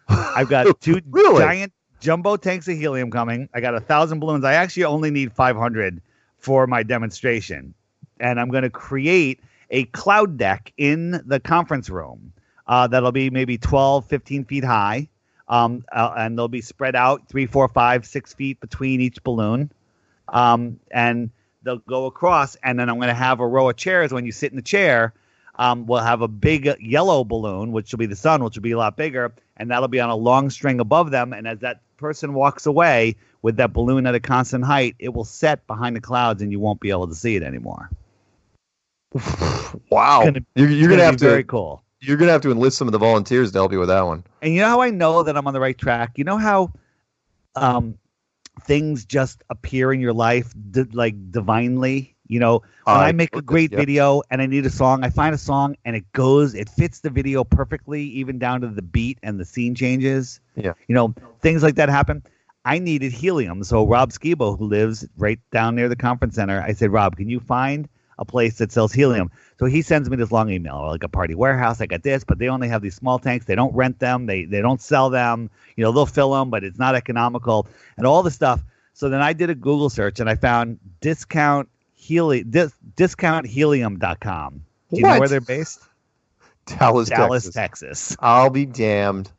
I've got two giant jumbo tanks of helium coming. I got 1,000 balloons. I actually only need 500 for my demonstration, and I'm going to create a cloud deck in the conference room. That'll be maybe 12, 15 feet high. And they'll be spread out 3, 4, 5, 6 feet between each balloon. And they'll go across. And then I'm going to have a row of chairs. When you sit in the chair, we'll have a big yellow balloon, which will be the sun, which will be a lot bigger. And that'll be on a long string above them. And as that person walks away with that balloon at a constant height, it will set behind the clouds and you won't be able to see it anymore. Wow. You're going to have to. Very cool. You're going to have to enlist some of the volunteers to help you with that one. And you know how I know that I'm on the right track? You know how things just appear in your life divinely? When I make a great video and I need a song, I find a song and it fits the video perfectly, even down to the beat and the scene changes. Yeah. Things like that happen. I needed helium. So Rob Skibo, who lives right down near the conference center, I said, Rob, can you find a place that sells helium? So he sends me this long email, like a party warehouse. I got this, but they only have these small tanks. They don't rent them. They don't sell them. They'll fill them, but it's not economical and all the stuff. So then I did a Google search and I found discounthelium.com. Do you know where they're based? Dallas, Texas. I'll be damned.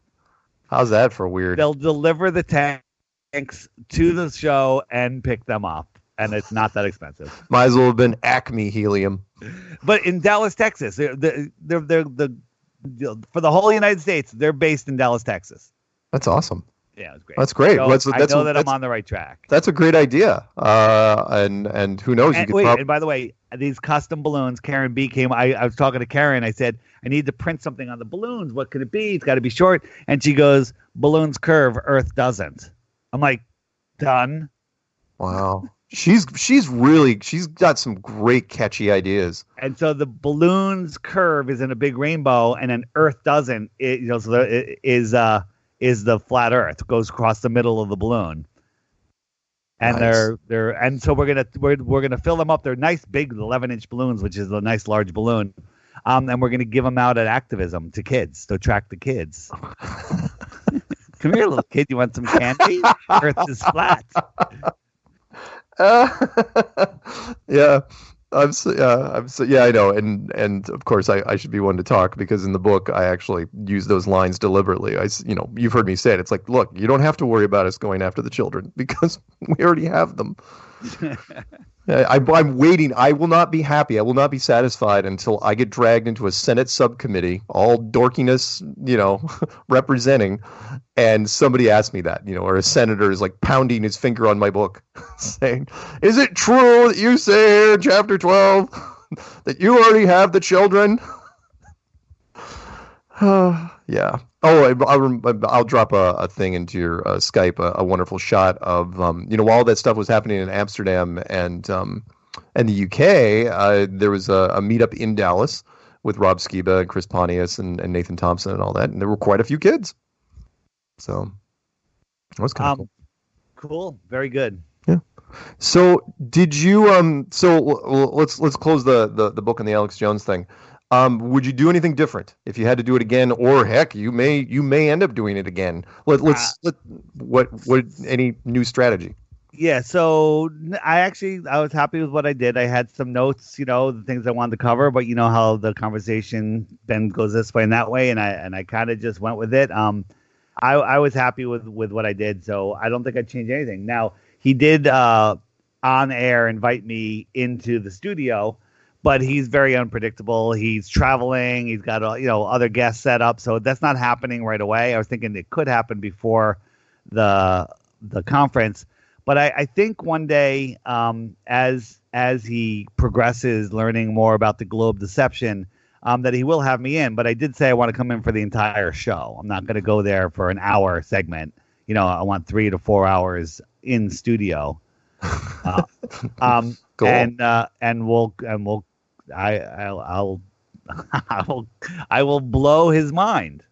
How's that for weird? They'll deliver the tanks to the show and pick them up. And it's not that expensive. Might as well have been Acme Helium. But in Dallas, Texas, they're for the whole United States, they're based in Dallas, Texas. That's awesome. Yeah, it's great. That's great. So I know that I'm on the right track. That's a great idea. And who knows? And by the way, these custom balloons, Karen B came. I was talking to Karen. I said, I need to print something on the balloons. What could it be? It's got to be short. And she goes, balloons curve, Earth doesn't. I'm like, done. Wow. She's got some great catchy ideas. And so the balloon's curve is in a big rainbow, and then Earth doesn't. So it is the flat Earth. It goes across the middle of the balloon. And nice. And so we're gonna fill them up. They're nice big 11-inch balloons, which is a nice large balloon. And we're gonna give them out at Activism to kids to attract the kids. Come here, little kid. You want some candy? Earth is flat. Yeah, I know, and of course I should be one to talk, because in the book I actually use those lines deliberately. You've heard me say it. It's like, look, you don't have to worry about us going after the children because we already have them. I'm waiting. I will not be happy. I will not be satisfied until I get dragged into a Senate subcommittee, all dorkiness, representing, and somebody asks me that, or a senator is like pounding his finger on my book saying, is it true that you say here in chapter 12 that you already have the children? Yeah. Oh, I'll drop a thing into your Skype, a wonderful shot of, while that stuff was happening in Amsterdam and the UK, there was a meetup in Dallas with Rob Skiba and Chris Pontius and Nathan Thompson and all that. And there were quite a few kids. So that was kind of cool. Cool. Very good. Yeah. So did you so let's close the book on the Alex Jones thing. Would you do anything different if you had to do it again, or heck, you may end up doing it again? What any new strategy? Yeah, so I was happy with what I did. I had some notes, the things I wanted to cover, but you know how the conversation then goes this way and that way, and I kind of just went with it. I was happy with what I did, so I don't think I'd change anything. Now, he did on air invite me into the studio, but he's very unpredictable. He's traveling. He's got other guests set up, so that's not happening right away. I was thinking it could happen before the conference, but I think one day, as he progresses, learning more about the globe deception, that he will have me in. But I did say I want to come in for the entire show. I'm not going to go there for an hour segment. I want 3 to 4 hours in studio. Cool. I will blow his mind.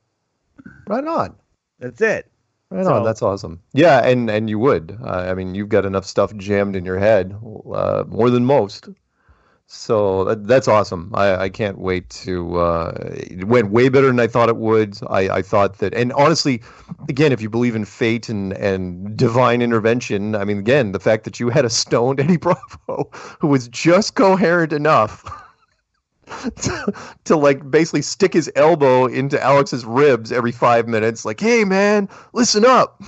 Right on. That's it. Right on. That's awesome. Yeah, and you would. I mean, you've got enough stuff jammed in your head, more than most. So that's awesome. I can't wait to. It went way better than I thought it would. I thought that, and honestly, again, if you believe in fate and divine intervention, I mean, again, the fact that you had a stoned Eddie Bravo who was just coherent enough to like basically stick his elbow into Alex's ribs every 5 minutes, like, "Hey, man, listen up."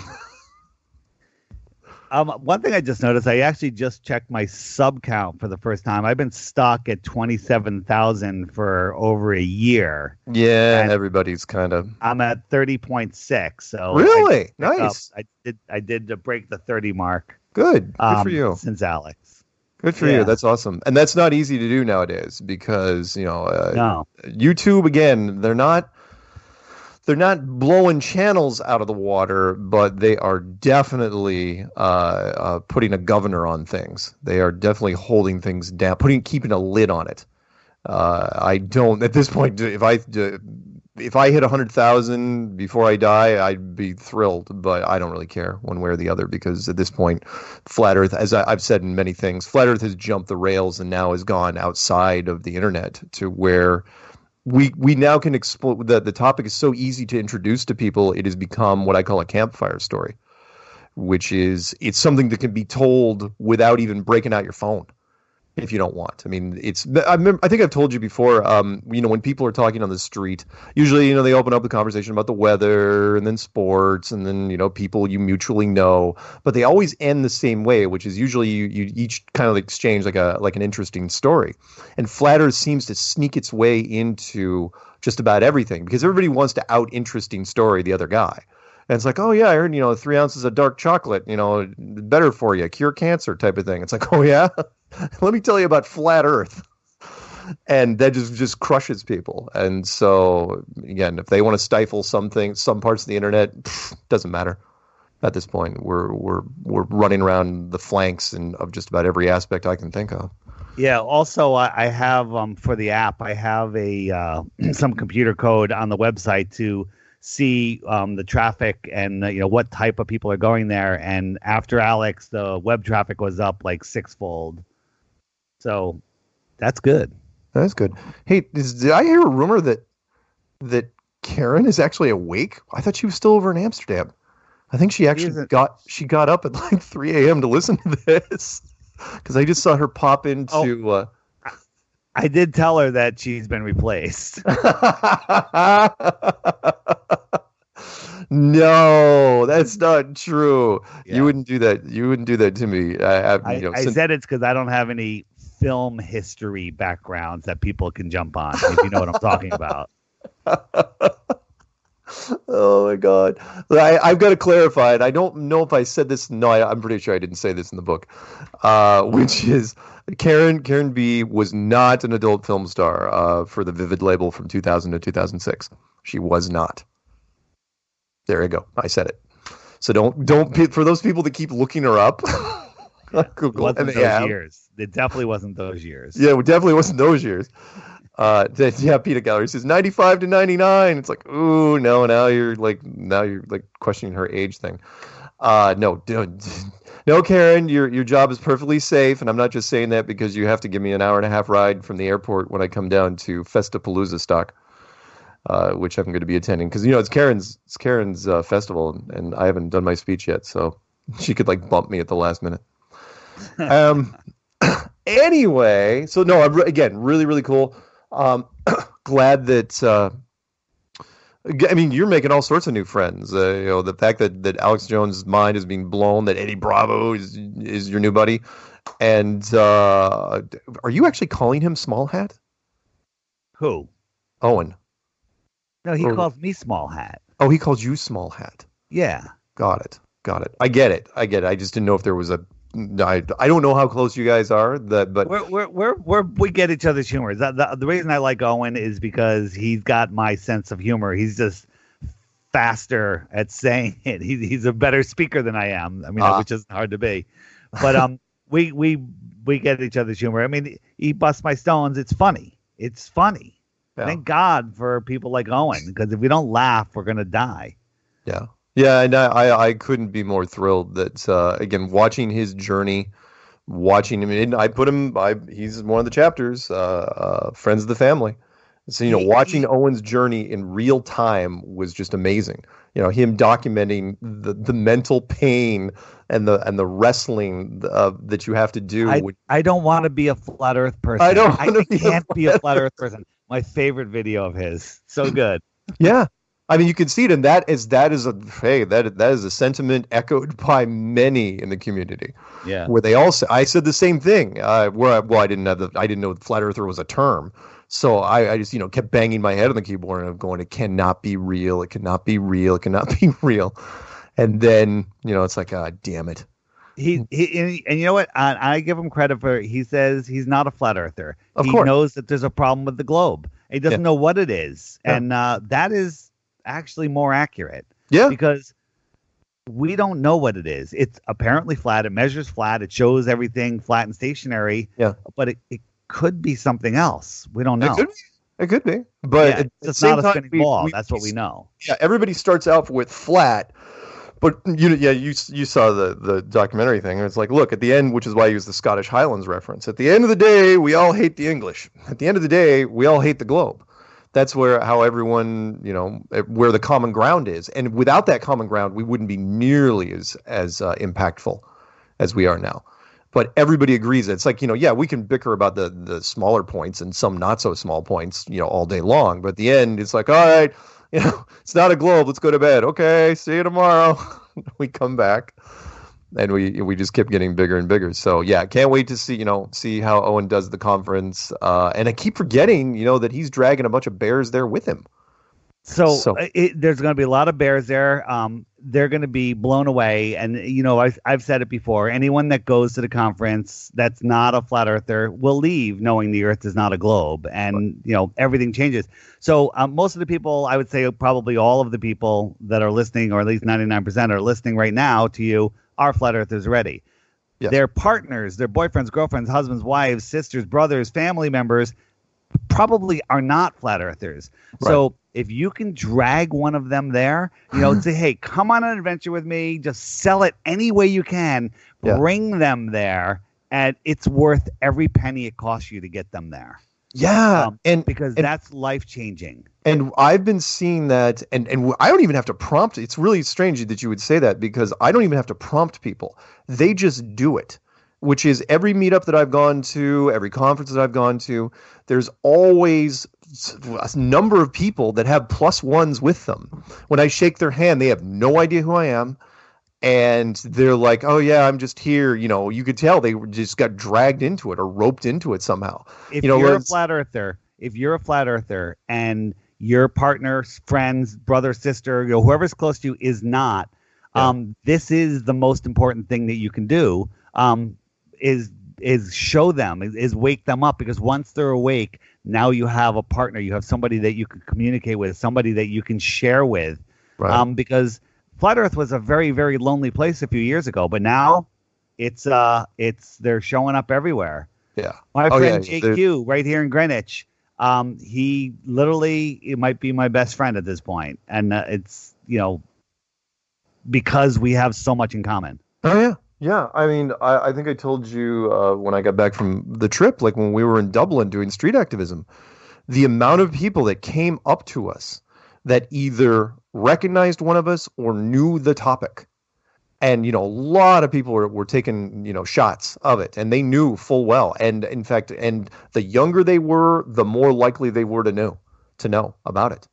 One thing I just noticed, I actually just checked my sub count for the first time. I've been stuck at 27,000 for over a year. Yeah, and everybody's kind of. I'm at 30.6. So really nice. I did break the 30 mark. Good for you. Since Alex. Good for you. That's awesome, and that's not easy to do nowadays because no. YouTube again. They're not blowing channels out of the water, but they are definitely putting a governor on things. They are definitely holding things down, keeping a lid on it. I don't at this point. If I hit 100,000 before I die, I'd be thrilled. But I don't really care one way or the other because at this point, Flat Earth, as I've said in many things, Flat Earth has jumped the rails and now has gone outside of the internet to where. We now can explore the topic is so easy to introduce to people. It has become what I call a campfire story, which is it's something that can be told without even breaking out your phone if you don't want. I mean, I think I've told you before, when people are talking on the street, usually, they open up the conversation about the weather and then sports and then, people you mutually know, but they always end the same way, which is usually you each kind of exchange like an interesting story. And Flat Earth seems to sneak its way into just about everything because everybody wants to out interesting story the other guy. And it's like, oh, yeah, I heard, 3 ounces of dark chocolate, better for you, cure cancer type of thing. It's like, oh, yeah, let me tell you about Flat Earth. And that just crushes people. And so, again, if they want to stifle some parts of the internet, doesn't matter. At this point, we're running around the flanks of just about every aspect I can think of. Yeah. Also, I have for the app, I have some computer code on the website to see the traffic and what type of people are going there. And after Alex, the web traffic was up like 6-fold. So that's good. That's good. Hey, did I hear a rumor that Karen is actually awake? I thought she was still over in Amsterdam. I think she actually got up at like 3 a.m. to listen to this because I just saw her pop into. I did tell her that she's been replaced. No, that's not true. Yeah. You wouldn't do that. You wouldn't do that to me. I said it's because I don't have any film history backgrounds that people can jump on, if you know what I'm talking about. Oh my God. I've got to clarify it. I don't know if I said this. No, I'm pretty sure I didn't say this in the book, which is Karen B was not an adult film star for the Vivid label from 2000 to 2006. She was not. There you go. I said it. So don't for those people that keep looking her up. It wasn't those years. It definitely wasn't those years. Yeah, it definitely wasn't those years. Peanut Gallery says 95 to 99. It's like, ooh, no, now you're like questioning her age thing. No, Karen, your job is perfectly safe, and I'm not just saying that because you have to give me an hour and a half ride from the airport when I come down to Festapalooza stock, which I'm going to be attending because it's Karen's festival, and I haven't done my speech yet, so she could like bump me at the last minute. Anyway, so no, again, really, really cool. Glad that. I mean, you're making all sorts of new friends. The fact that Alex Jones' mind is being blown, that Eddie Bravo is your new buddy, and are you actually calling him Small Hat? Who? Owen. No, he calls me Small Hat. Oh, he calls you Small Hat. Yeah. Got it. I get it. I just didn't know if there was a. I don't know how close you guys are, but we get each other's humor. The reason I like Owen is because he's got my sense of humor. He's just faster at saying it. He's a better speaker than I am. I mean, which is hard to be. But we get each other's humor. I mean, he busts my stones. It's funny. Yeah. Thank God for people like Owen, because if we don't laugh, we're gonna die. Yeah. Yeah, and I couldn't be more thrilled that, again, watching his journey, watching him, and he's one of the chapters, Friends of the Family. So, watching Owen's journey in real time was just amazing. Him documenting the mental pain and the wrestling that you have to do. I don't want to be a flat Earth person. I can't be a flat Earth person. My favorite video of his. So good. Yeah. I mean, you can see it, and that is a sentiment echoed by many in the community. Yeah, where they all say, I said the same thing. I didn't know flat earther was a term, so I just kept banging my head on the keyboard and I'm going, it cannot be real, it cannot be real, it cannot be real, and then it's like, damn it. And you know what? I give him credit for. He says he's not a flat earther. Of course, he knows that there's a problem with the globe. He doesn't know what it is, and that is actually more accurate. Yeah, because we don't know what it is. It's apparently flat. It measures flat. It shows everything flat and stationary. Yeah, but it could be something else. We don't know. It could be. But it's not a spinning ball. That's what we know. Yeah, everybody starts out with flat. But you saw the documentary thing, and it's like, look, at the end, which is why I use the Scottish Highlands reference. At the end of the day, we all hate the English. At the end of the day, we all hate the globe. That's how everyone, where the common ground is. And without that common ground, we wouldn't be nearly as impactful as we are now. But everybody agrees. It's like, we can bicker about the smaller points and some not so small points, all day long. But at the end, it's like, all right, it's not a globe. Let's go to bed. Okay, see you tomorrow. We come back. And we just kept getting bigger and bigger. So yeah, can't wait to see how Owen does the conference. And I keep forgetting, that he's dragging a bunch of bears there with him. So there's going to be a lot of bears there. They're going to be blown away. And I've said it before. Anyone that goes to the conference that's not a flat earther will leave knowing the Earth is not a globe, and everything changes. So most of the people, I would say probably all of the people that are listening, or at least 99% are listening right now to you, are flat earthers already. Yeah. Their partners, their boyfriends, girlfriends, husbands, wives, sisters, brothers, family members probably are not flat earthers. Right. So if you can drag one of them there, say, hey, come on an adventure with me, just sell it any way you can, bring them there, and it's worth every penny it costs you to get them there. Yeah, because that's life-changing. And I've been seeing that, and I don't even have to prompt. It's really strange that you would say that, because I don't even have to prompt people. They just do it, which is every meetup that I've gone to, every conference that I've gone to, there's always a number of people that have +1s with them. When I shake their hand, they have no idea who I am. And they're like, oh, yeah, I'm just here. You could tell they just got dragged into it or roped into it somehow. If you're a flat earther and your partner, friends, brother, sister, whoever's close to you is not, this is the most important thing that you can do, is show them, is wake them up, because once they're awake, now you have a partner. You have somebody that you can communicate with, somebody that you can share with, because Flat Earth was a very, very lonely place a few years ago, but now they're showing up everywhere. Yeah. My friend JQ right here in Greenwich. He literally, it might be my best friend at this point, and it's because we have so much in common. Oh yeah. Yeah, I mean, I think I told you when I got back from the trip, like when we were in Dublin doing street activism, the amount of people that came up to us that either recognized one of us or knew the topic. And, a lot of people were taking, shots of it, and they knew full well. And in fact, and the younger they were, the more likely they were to know about it.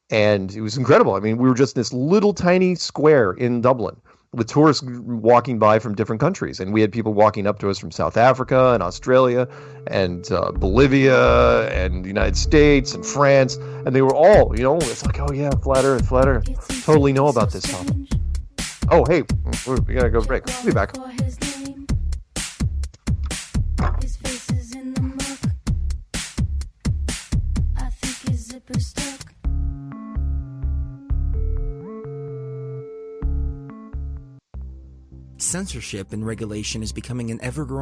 And it was incredible. I mean, we were just this little tiny square in Dublin with tourists walking by from different countries. And we had people walking up to us from South Africa and Australia and Bolivia and the United States and France. And they were all, it's like, oh yeah, flat earth. Totally know about this topic. Oh, hey, we gotta go break. We'll be back. His face is in the muck. I think his zipper's stuck. Censorship and regulation is becoming an ever-growing.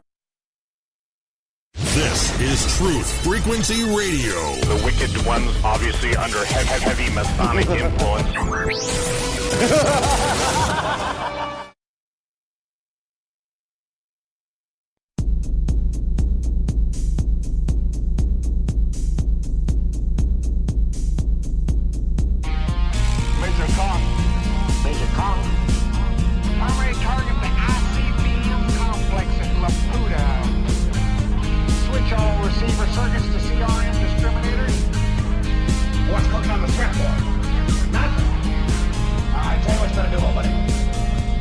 This is Truth Frequency Radio. The wicked ones obviously under heavy Masonic influence. Major Kong. Primary target the ICBM complex at Laputa. Switch all receiver circuits to CRM discriminators. What's cooking on the threat board? Nothing. Alright, tell you what you better do, old buddy.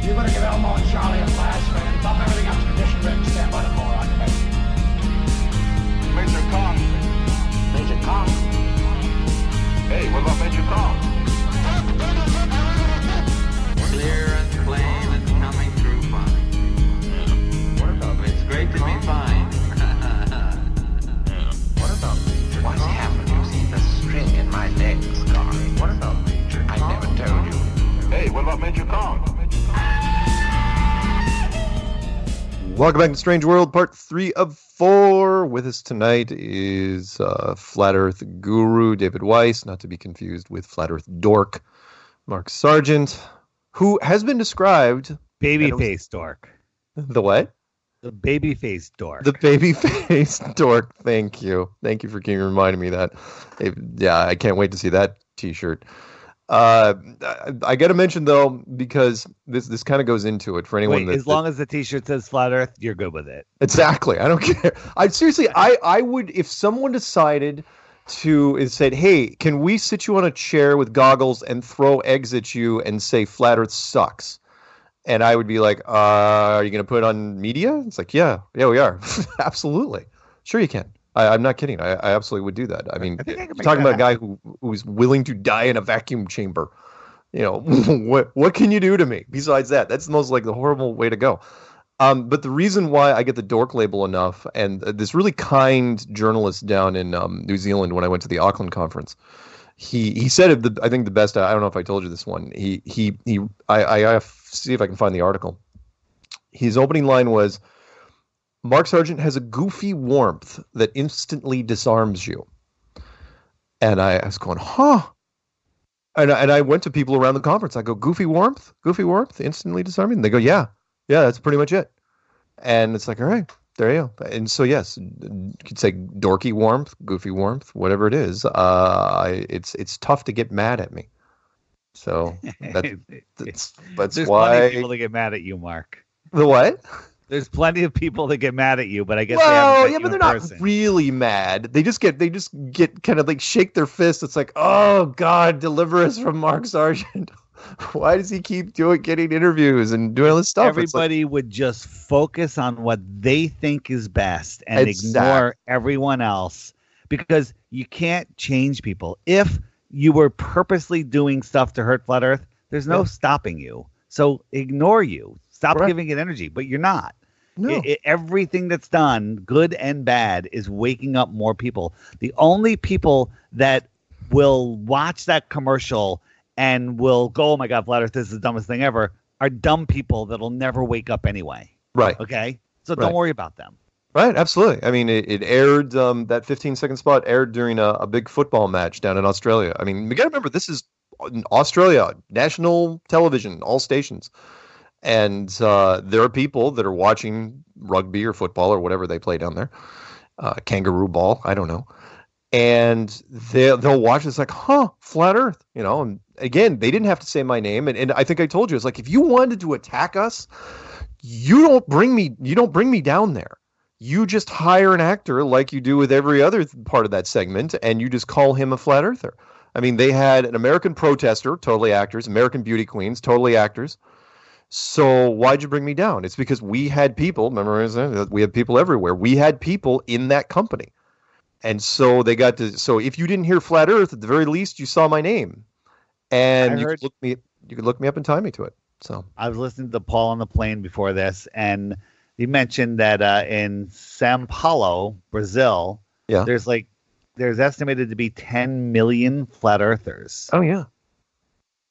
You better give Elmo and Charlie a flash, man. Bump everything up to condition written. Stand by the floor, occupation. Major Kong. Major Kong. Hey, what about Major Kong? Clear and plain and coming through fine. What about Major It's great to be fine. What about Major What's happened? You see the string in my neck, Scar. What about Major I never told you. Hey, what about Major Kong? Welcome back to Strange World, part 3 of 4. With us tonight is Flat Earth Guru David Weiss, not to be confused with Flat Earth Dork Mark Sargent, who has been described... Babyface dork. The what? The babyface dork. The babyface dork. Thank you. Thank you for reminding me that. Yeah, I can't wait to see that t-shirt. I got to mention, though, because this kind of goes into it for anyone. As long as the t-shirt says Flat Earth, you're good with it. Exactly. I don't care. I would, if someone decided to said, hey, can we sit you on a chair with goggles and throw eggs at you and say Flat Earth sucks? And I would be like, are you going to put it on media? It's like, yeah, we are. Absolutely. Sure you can. I'm not kidding. I absolutely would do that. I mean, talking about a guy who's willing to die in a vacuum chamber. What can you do to me besides that? That's the most the horrible way to go. But the reason why I get the dork label enough, and this really kind journalist down in New Zealand when I went to the Auckland conference, he said it. I think the best. I don't know if I told you this one. I see if I can find the article. His opening line was, Mark Sargent has a goofy warmth that instantly disarms you. And I was going, huh? And I went to people around the conference. I go, goofy warmth, instantly disarming. And they go, yeah, that's pretty much it. And it's like, all right, there you go. And so, yes, you could say dorky warmth, goofy warmth, whatever it is. It's tough to get mad at me. So that's There's why. Plenty of people that get mad at you, Mark. The what? There's plenty of people that get mad at you, but I guess but they're not really mad. They just get kind of shake their fist. It's like, oh God, deliver us from Mark Sargent. Why does he keep getting interviews and doing all this stuff? Everybody would just focus on what they think is best and ignore everyone else, because you can't change people. If you were purposely doing stuff to hurt Flat Earth, there's no stopping you. So ignore you. Stop giving it energy, but you're not. No. Everything that's done, good and bad, is waking up more people. The only people that will watch that commercial and will go, oh my God, Flat Earth, this is the dumbest thing ever, are dumb people that'll never wake up anyway. Right. Okay, so Right. don't worry about them. Right, absolutely. I mean, it aired, that 15-second spot aired during a big football match down in Australia. I mean, you got to remember, this is in Australia, national television, all stations. And there are people that are watching rugby or football or whatever they play down there, kangaroo ball, I don't know. And they'll watch this like, flat Earth, you know. And again, they didn't have to say my name. And I think I told you, it's like, if you wanted to attack us, you don't bring me down there. You just hire an actor like you do with every other part of that segment, and you just call him a flat earther. I mean, they had an American protester, totally actors, American beauty queens, totally actors. So why'd you bring me down? It's because we had people, remember, we have people everywhere. We had people in that company. And so they got to, so if you didn't hear flat earth, at the very least, you saw my name. And you could look me up and tie me to it. So I was listening to Paul on the plane before this, and he mentioned that in São Paulo, Brazil, there's estimated to be 10 million flat earthers. Oh yeah,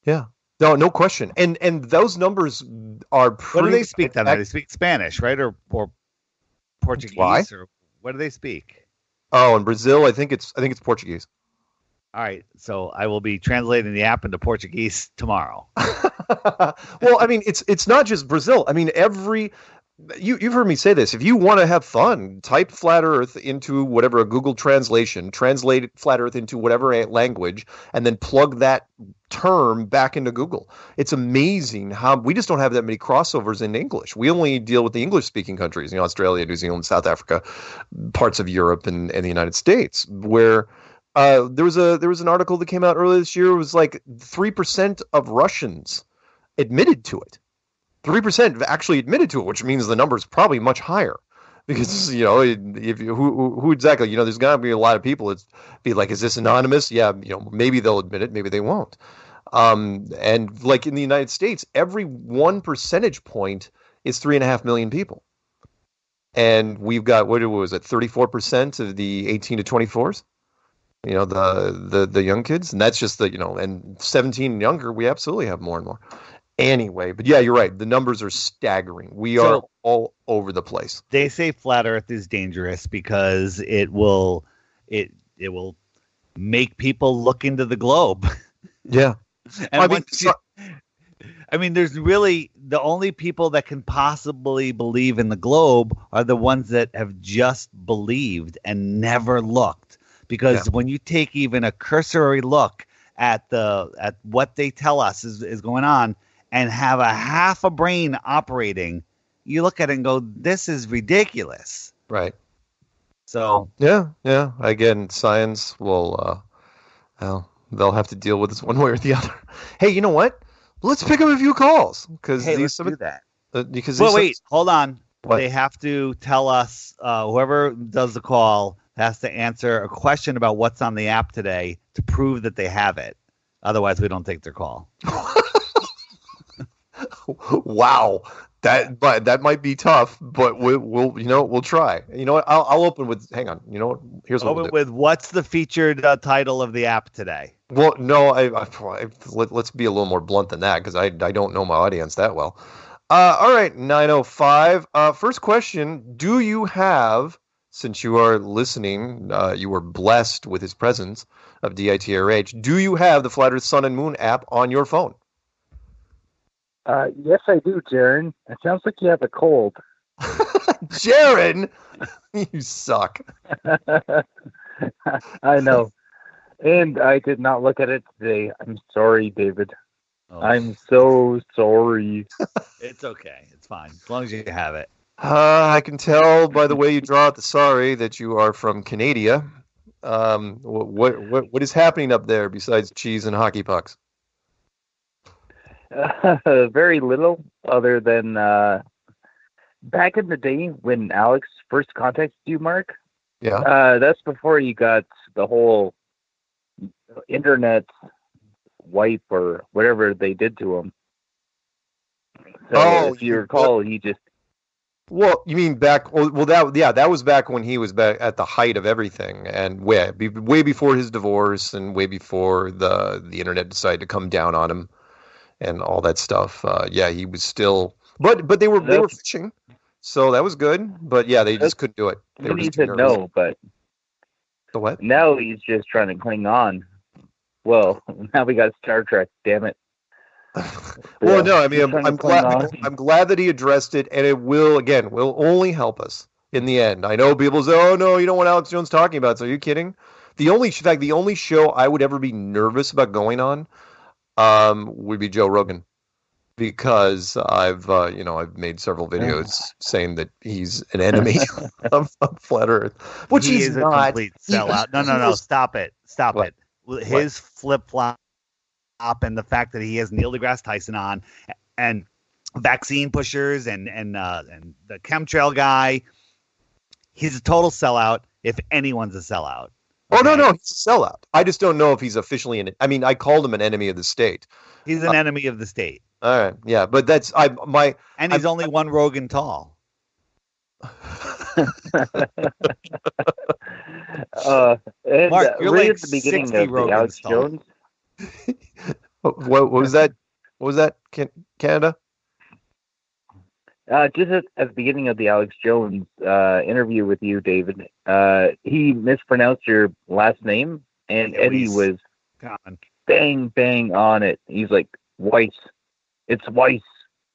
yeah, no question. And those numbers are. What do they speak down there? They speak Spanish, right, or Portuguese, Why? or what do they speak? Oh, in Brazil, I think it's Portuguese. All right, so I will be translating the app into Portuguese tomorrow. Well, I mean, it's not just Brazil. I mean, you've heard me say this. If you want to have fun, type flat Earth into whatever a Google translation, translate flat Earth into whatever language, and then plug that term back into Google. It's amazing how we just don't have that many crossovers in English. We only deal with the English-speaking countries, Australia, New Zealand, South Africa, parts of Europe, and the United States, where there was an article that came out earlier this year. It was like 3% of Russians admitted to it. 3% actually admitted to it, which means the number is probably much higher, because if who exactly, there's got to be a lot of people that be like, is this anonymous? Yeah, maybe they'll admit it, maybe they won't. And like in the United States, every 1 percentage point is 3.5 million people, and we've got, what was it, 34% of the 18 to 24s. The young kids, and that's just and 17 and younger, we absolutely have more and more. Anyway, but yeah, you're right. The numbers are staggering. We are all over the place. They say flat Earth is dangerous because it will make people look into the globe. Yeah. And there's really the only people that can possibly believe in the globe are the ones that have just believed and never looked. Because when you take even a cursory look at what they tell us is going on, and have a half a brain operating, you look at it and go, this is ridiculous. Right. So yeah. Again, science will, they'll have to deal with this one way or the other. Hey, you know what? Let's pick up a few calls, because let's do that. Wait, hold on. What? They have to tell us. Whoever does the call has to answer a question about what's on the app today to prove that they have it. Otherwise, we don't take their call. Wow, that might be tough, but we'll try. You know what? I'll open with. Hang on. You know what? Here's what we'll do. With what's the featured title of the app today? Well, no, let's be a little more blunt than that, because I don't know my audience that well. All right, 905. First question: do you have, since you are listening, you were blessed with his presence of DITRH. Do you have the Flat Earth Sun and Moon app on your phone? Yes, I do, Jaron. It sounds like you have a cold. Jaron, you suck. I know. And I did not look at it today. I'm sorry, David. Oh. I'm so sorry. It's okay. It's fine. As long as you have it. I can tell by the way you draw out the sorry that you are from Canada. What is happening up there besides cheese and hockey pucks? Very little, other than back in the day when Alex first contacted you, Mark. Yeah. That's before you got the whole internet wipe or whatever they did to him. So if you recall, he just. Well, you mean back? Well, that was back when he was back at the height of everything, and way before his divorce, and way before the internet decided to come down on him, and all that stuff. He was still, but they were fishing. So that was good, but yeah, they just couldn't do it. They were He just too said nervous. no, but The what? now he's just trying to cling on. Well, now we got Star Trek. Damn it. Well, no, I he's mean, trying I'm to cling glad. on. I'm glad that he addressed it, and it will only help us in the end. I know people say, "Oh no, you don't want Alex Jones talking about it." So are you kidding? The only show I would ever be nervous about going on, would be Joe Rogan, because I've made several videos saying that he's an enemy of flat Earth, which he he's is not. a complete sellout. No, stop it. What? His flip flop and the fact that he has Neil deGrasse Tyson on and vaccine pushers and the chemtrail guy, he's a total sellout. If anyone's a sellout. Oh no, he's a sellout. I just don't know if he's officially I called him an enemy of the state. He's an enemy of the state. All right, yeah, but that's and he's only one Rogan tall. And, Mark, you're right like at the beginning 60 of the Rogans Alex tall. Jones. What was that? What was that? Canada? Just at the beginning of the Alex Jones interview with you, David, he mispronounced your last name, and Eddie was bang on it. He's like, Weiss. It's Weiss.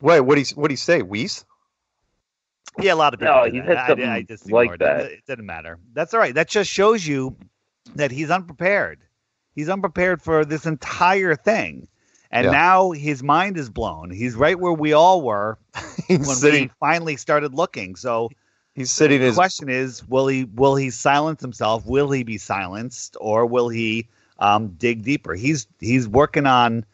Wait, what'd he say? Weiss? Yeah, a lot of people. No, do he that. said something I just like ignored that. It didn't matter. That's all right. That just shows you that he's unprepared. He's unprepared for this entire thing. And now his mind is blown. He's right where we all were when we finally started looking. So he's sitting. The question is, will he silence himself? Will he be silenced, or will he dig deeper? He's working on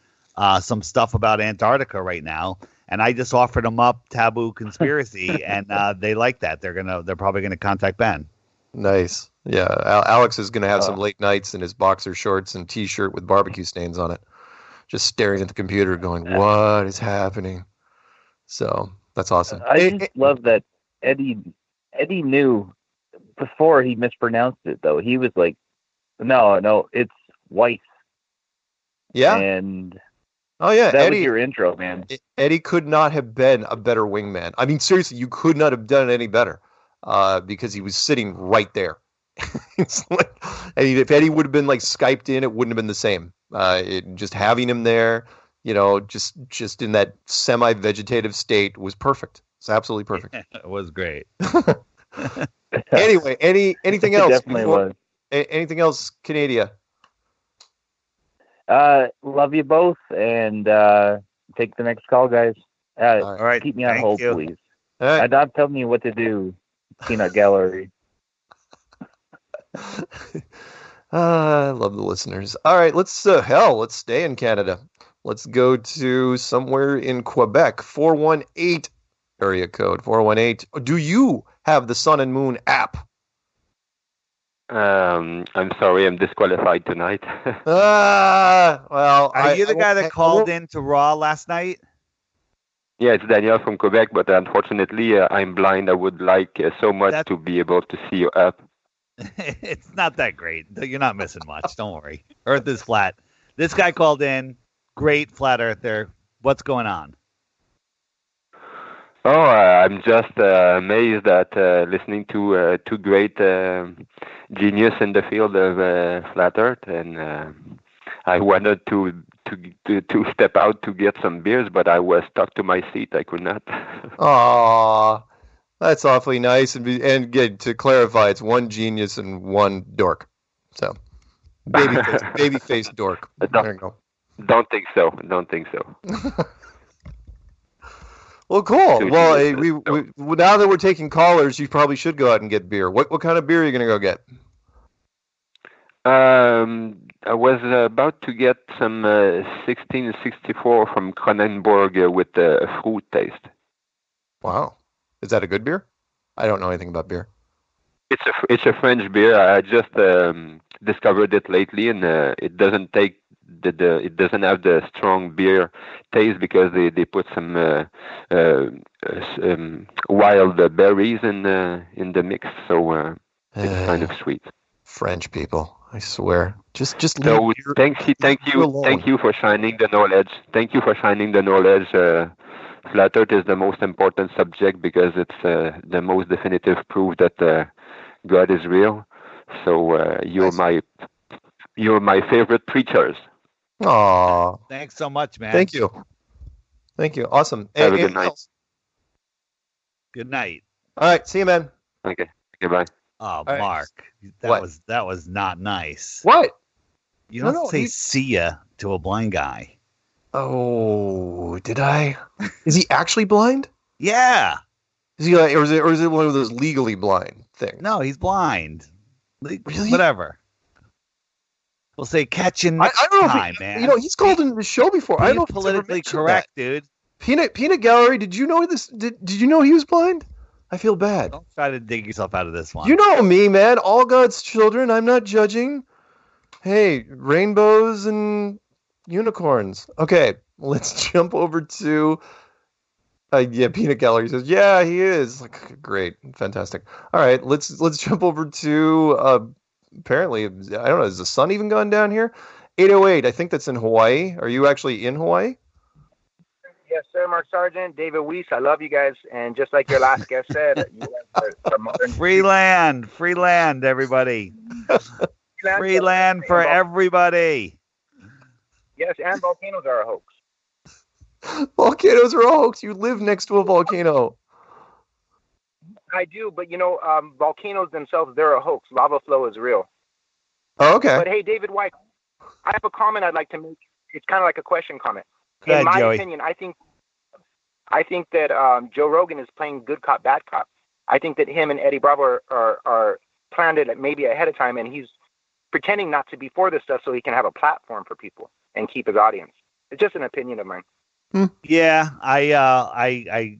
some stuff about Antarctica right now, and I just offered him up Taboo Conspiracy, and they like that. They're probably gonna contact Ben. Nice. Yeah, Alex is gonna have some late nights in his boxer shorts and T-shirt with barbecue stains on it, just staring at the computer, going, "What is happening?" So that's awesome. I just love that Eddie knew before he mispronounced it, though. He was like, no, it's Weiss. Yeah. And that Eddie, was your intro, man. Eddie could not have been a better wingman. I mean, seriously, you could not have done it any better, because he was sitting right there. It's like, if Eddie would have been like Skyped in, it wouldn't have been the same. Just having him there, just in that semi-vegetative state was perfect. It's absolutely perfect. It was great. Anyway, anything else? It definitely was. Anything else, Canada? Love you both, and take the next call, guys. All right. Keep me on hold, please. All right. I'm not telling you what to do, Peanut Gallery. I love the listeners. All right, let's stay in Canada. Let's go to somewhere in Quebec. 418 area code 418. Do you have the Sun and Moon app? I'm sorry, I'm disqualified tonight. Well, are you the guy that called in to Raw last night? Yeah, it's Daniel from Quebec, but unfortunately, I'm blind. I would like so much to be able to see your app. It's not that great. You're not missing much. Don't worry. Earth is flat. This guy called in. Great flat earther. What's going on? Oh, I'm just amazed at listening to two great genius in the field of flat Earth, and I wanted to step out to get some beers, but I was stuck to my seat. I could not. Aw, that's awfully nice. And good to clarify, it's one genius and one dork. So, baby-faced dork. There you go. Don't think so. Well, cool. Well, we now that we're taking callers, you probably should go out and get beer. What kind of beer are you going to go get? I was about to get some 1664 from Kronenbourg with a fruit taste. Wow. Is that a good beer? I don't know anything about beer. It's a French beer. I just discovered it lately, and it doesn't take it doesn't have the strong beer taste because they put some wild berries in the mix, so it's kind of sweet. French people, I swear. Just so thank you for shining the knowledge. Thank you for shining the knowledge Flat Earth is the most important subject because it's the most definitive proof that God is real. So you're my favorite preachers. Aw. Thanks so much, man. Thank you. Awesome. Have a good night. Good night. All right. See you, man. Okay. Goodbye. Oh, right. Mark, What? that was not nice. What? You don't No, say he- "see ya" to a blind guy. Oh, did I? Is he actually blind? Yeah. Is he like, or is it one of those legally blind things? No, he's blind. Really? Whatever. We'll say catch you I next don't know. time, man. You know, he's called into the show before. I don't know if Be it's ever politically mentioned correct, that. dude. Peanut Gallery. Did you know this? Did you know he was blind? I feel bad. Don't try to dig yourself out of this one. You know me, man. All God's children. I'm not judging. Hey, rainbows and unicorns. Okay, let's jump over to. Peanut Gallery says, yeah, he is. Like, great, fantastic. All right, let's jump over to. Apparently, I don't know. Has the sun even gone down here? 808. I think that's in Hawaii. Are you actually in Hawaii? Yes, sir, Mark Sargent, David Weiss. I love you guys, and just like your last guest said, you guys are modern. Free land, everybody. Free land for everybody. Yes, and volcanoes are a hoax. Volcanoes are a hoax. You live next to a volcano. I do, but volcanoes themselves, they're a hoax. Lava flow is real. Oh, okay. But hey, David White, I have a comment I'd like to make. It's kind of like a question comment. Go ahead, In my Joey. opinion, I think that Joe Rogan is playing good cop, bad cop. I think that him and Eddie Bravo are planned it maybe ahead of time, and he's pretending not to be for this stuff so he can have a platform for people and keep his audience. It's just an opinion of mine. Yeah, I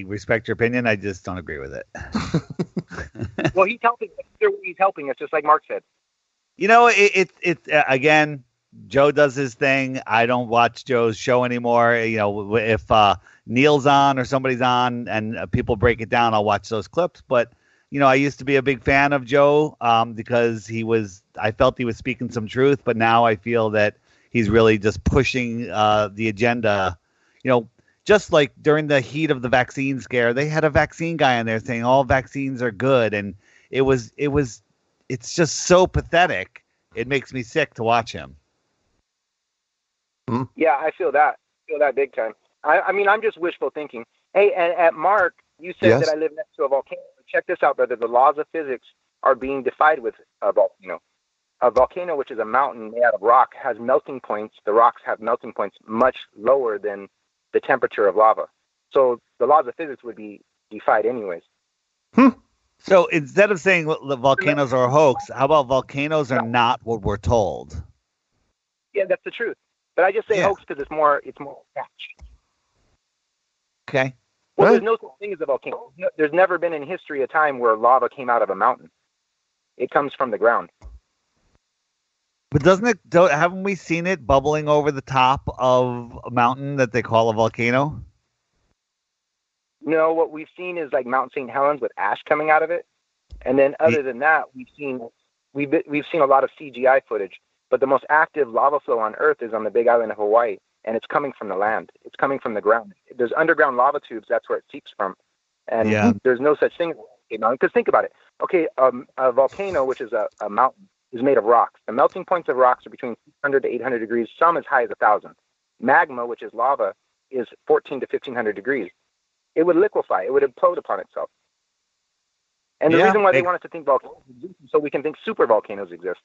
respect your opinion. I just don't agree with it. Well, he's helping. Either way, he's helping us, just like Mark said. You know, it's again, Joe does his thing. I don't watch Joe's show anymore. You know, if Neil's on or somebody's on and people break it down, I'll watch those clips. But you know, I used to be a big fan of Joe because I felt he was speaking some truth. But now I feel that he's really just pushing the agenda. You know, just like during the heat of the vaccine scare, they had a vaccine guy on there saying all vaccines are good, and it's just so pathetic. It makes me sick to watch him. Yeah, I feel that. Big time. I mean, I'm just wishful thinking. Hey, and at Mark, you said Yes. that I live next to a volcano. Check this out, brother. The laws of physics are being defied with a volcano. A volcano, which is a mountain made out of rock, has melting points. The rocks have melting points much lower than the temperature of lava. So the laws of physics would be defied anyways. So instead of saying the volcanoes are a hoax, how about volcanoes are not what we're told? Yeah, that's the truth. But I just say hoax because it's more attached. Okay. Well, there's no such thing as a volcano. There's never been in history a time where lava came out of a mountain. It comes from the ground. But haven't we seen it bubbling over the top of a mountain that they call a volcano? No, what we've seen is like Mount St. Helens with ash coming out of it. And then other than that, we've seen a lot of CGI footage. But the most active lava flow on Earth is on the Big Island of Hawaii, and it's coming from the land. It's coming from the ground. There's underground lava tubes. That's where it seeps from. And there's no such thing as a volcano. Because think about it. Okay, a volcano, which is a mountain, is made of rocks. The melting points of rocks are between 600 to 800 degrees, some as high as 1,000. Magma, which is lava, is 14 to 1,500 degrees. It would liquefy. It would implode upon itself. And the reason why they want us to think volcanoes exist is so we can think super volcanoes exist.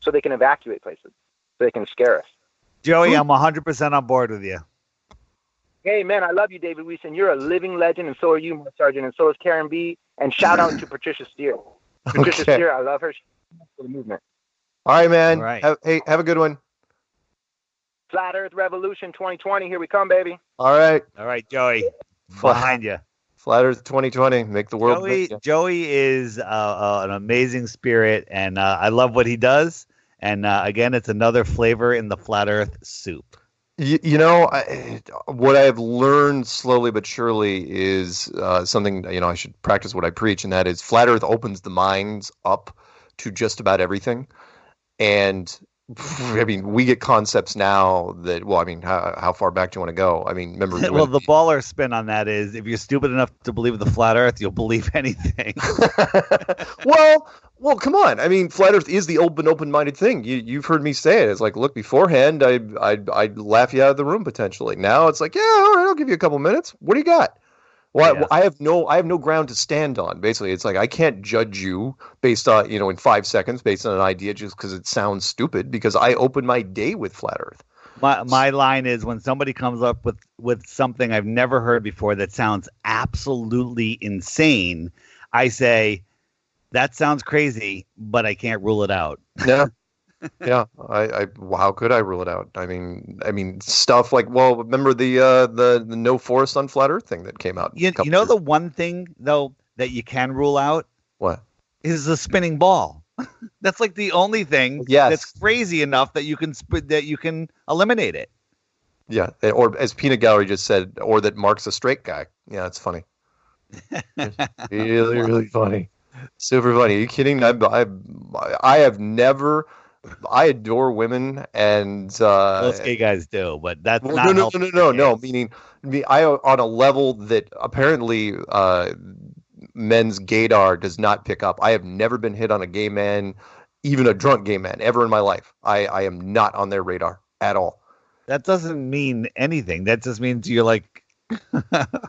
So they can evacuate places. So they can scare us. Joey, I'm 100% on board with you. Hey, man, I love you, David Weiss, and you're a living legend, and so are you, Mark Sargent, and so is Karen B. And shout out to Patricia Steer. Patricia Steer, I love her. She's for the movement. All right, man. All right. Have a good one. Flat Earth Revolution 2020. Here we come, baby. All right. All right, Joey. Behind you. Flat Earth 2020. Make the world. Joey is an amazing spirit, and I love what he does. And again, it's another flavor in the Flat Earth soup. You know, what I have learned slowly but surely is something, I should practice what I preach, and that is Flat Earth opens the minds up to just about everything. And I mean, we get concepts now that, well, I mean, how far back do you want to go? I mean, remember Well, the baller spin on that is if you're stupid enough to believe in the flat Earth, you'll believe anything. Well, come on. I mean, flat Earth is the open-minded thing. You've heard me say it. It's like, look, beforehand, I'd laugh you out of the room potentially. Now it's like, yeah, all right, I'll give you a couple minutes. What do you got? Well, yes. I have no ground to stand on. Basically, it's like I can't judge you based on, in 5 seconds based on an idea just because it sounds stupid, because I open my day with flat Earth. My line is, when somebody comes up with something I've never heard before that sounds absolutely insane, I say, that sounds crazy, but I can't rule it out. Yeah. Yeah, how could I rule it out? I mean, stuff like, well, remember the no forest on flat Earth thing that came out. You know the one thing though that you can rule out? What? Is the spinning ball. That's like the only thing that's crazy enough that you can eliminate it. Yeah, or as Peanut Gallery just said, or that Mark's a straight guy. Yeah, it's funny. Really, really funny. Super funny. Are you kidding? I have never. I adore women, and most gay guys do, but that's not. No. Meaning, I on a level that apparently men's gaydar does not pick up. I have never been hit on a gay man, even a drunk gay man, ever in my life. I am not on their radar at all. That doesn't mean anything. That just means you're like.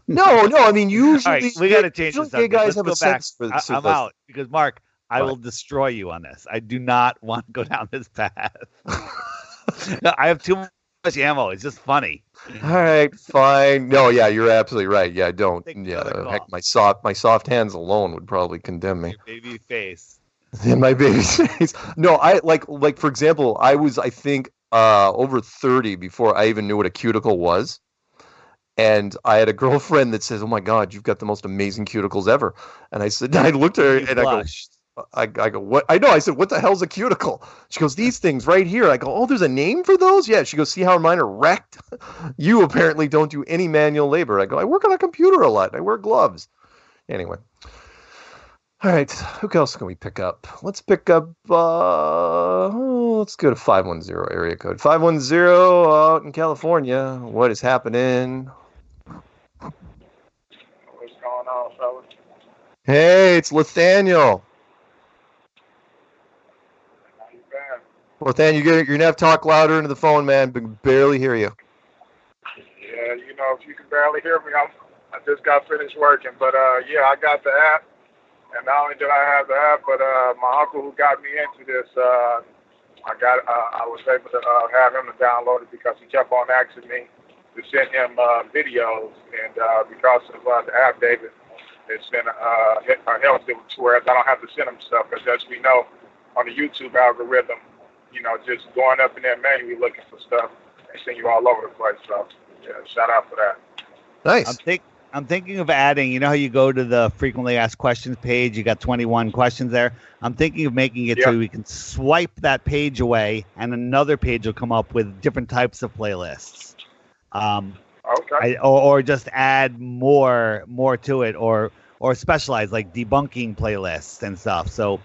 No. I mean, usually right, we got to change the subject. Gay guys Let's have go a sense for this. I'm out because Mark. I will destroy you on this. I do not want to go down this path. I have too much ammo. It's just funny. All right, fine. No, yeah, you're absolutely right. Yeah, don't. Yeah, heck, my soft hands alone would probably condemn me. Your baby face. In my baby face. No, I like for example, I was I think over 30 before I even knew what a cuticle was. And I had a girlfriend that says, "Oh my God, you've got the most amazing cuticles ever." And I said, I looked at her and I go, what? I know. I said, what the hell's a cuticle? She goes, these things right here. I go, oh, there's a name for those? Yeah. She goes, see how mine are wrecked? You apparently don't do any manual labor. I go, I work on a computer a lot. I wear gloves. Anyway. All right. Who else can we pick up? Let's pick up, let's go to 510 area code. 510 out in California. What is happening? What's going on, fellas? Hey, it's Nathaniel. Well, Dan, you're gonna have to talk louder into the phone, man. We can barely hear you. Yeah, if you can barely hear me, I just got finished working. But yeah, I got the app, and not only did I have the app, but my uncle who got me into this, I was able to have him to download it because he kept on asking me to send him videos, and because of the app, David, it's been helped to where I don't have to send him stuff, because as we know, on the YouTube algorithm, just going up in there manually looking for stuff and seeing you all over the place. So, yeah, shout out for that. Nice. I'm thinking of adding, how you go to the frequently asked questions page, you got 21 questions there. I'm thinking of making it so we can swipe that page away and another page will come up with different types of playlists. Okay. Or just add more to it, or specialize like debunking playlists and stuff. So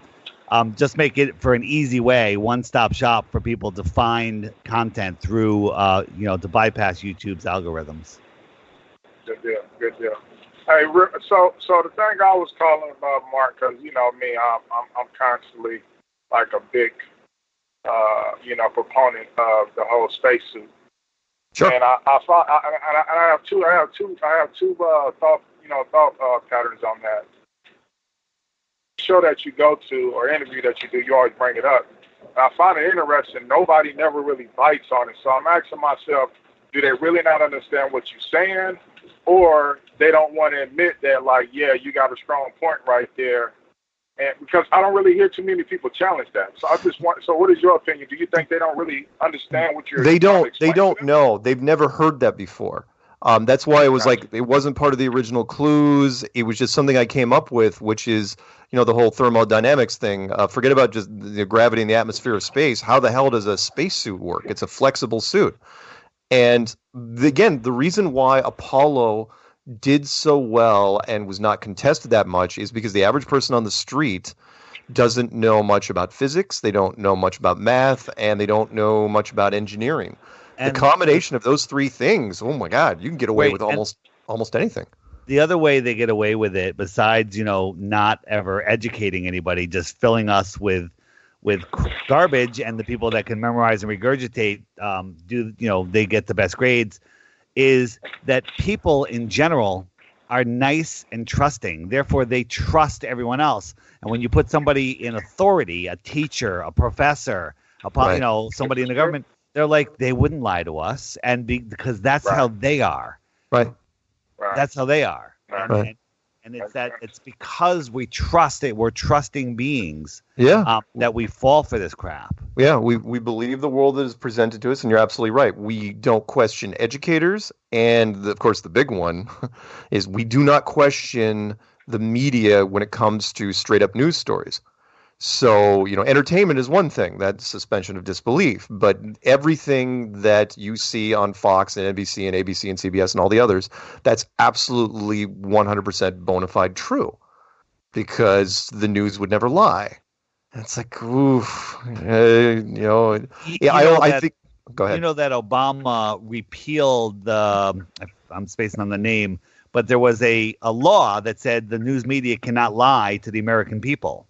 just make it for an easy way, one-stop shop for people to find content through, to bypass YouTube's algorithms. Good deal. Hey, so the thing I was calling about, Mark, because me, I'm constantly like a big, proponent of the whole spacesuit. Sure. And I have two thought patterns on that. Show that you go to or interview that you do, you always bring it up. And I find it interesting. Nobody never really bites on it. So I'm asking myself, do they really not understand what you're saying, or they don't want to admit that, like, yeah, you got a strong point right there? And because I don't really hear too many people challenge that. So I just want. So what is your opinion? Do you think they don't really understand what you're? They don't know. They've never heard that before. That's why it was like it wasn't part of the original clues. It was just something I came up with, which is the whole thermodynamics thing. Forget about just the gravity in the atmosphere of space. How the hell does a spacesuit work? It's a flexible suit. And again, the reason why Apollo did so well and was not contested that much is because the average person on the street doesn't know much about physics, they don't know much about math, and they don't know much about engineering. And the combination of those three things, oh my God, you can get away with almost anything. The other way they get away with it, besides, not ever educating anybody, just filling us with garbage, and the people that can memorize and regurgitate they get the best grades, is that people in general are nice and trusting. Therefore, they trust everyone else. And when you put somebody in authority, a teacher, a professor, somebody in the government, they're like, they wouldn't lie to us, and because that's how they are. Right. That's how they are. Right. And it's because we trust it. We're trusting beings. Yeah. That we fall for this crap. Yeah. We believe the world that is presented to us, and you're absolutely right. We don't question educators, and of course, the big one is we do not question the media when it comes to straight up news stories. So, entertainment is one thing, that's suspension of disbelief, but everything that you see on Fox and NBC and ABC and CBS and all the others, that's absolutely 100% bona fide true, because the news would never lie. And it's like, oof, I think, go ahead. You know that Obama repealed I'm spacing on the name, but there was a law that said the news media cannot lie to the American people.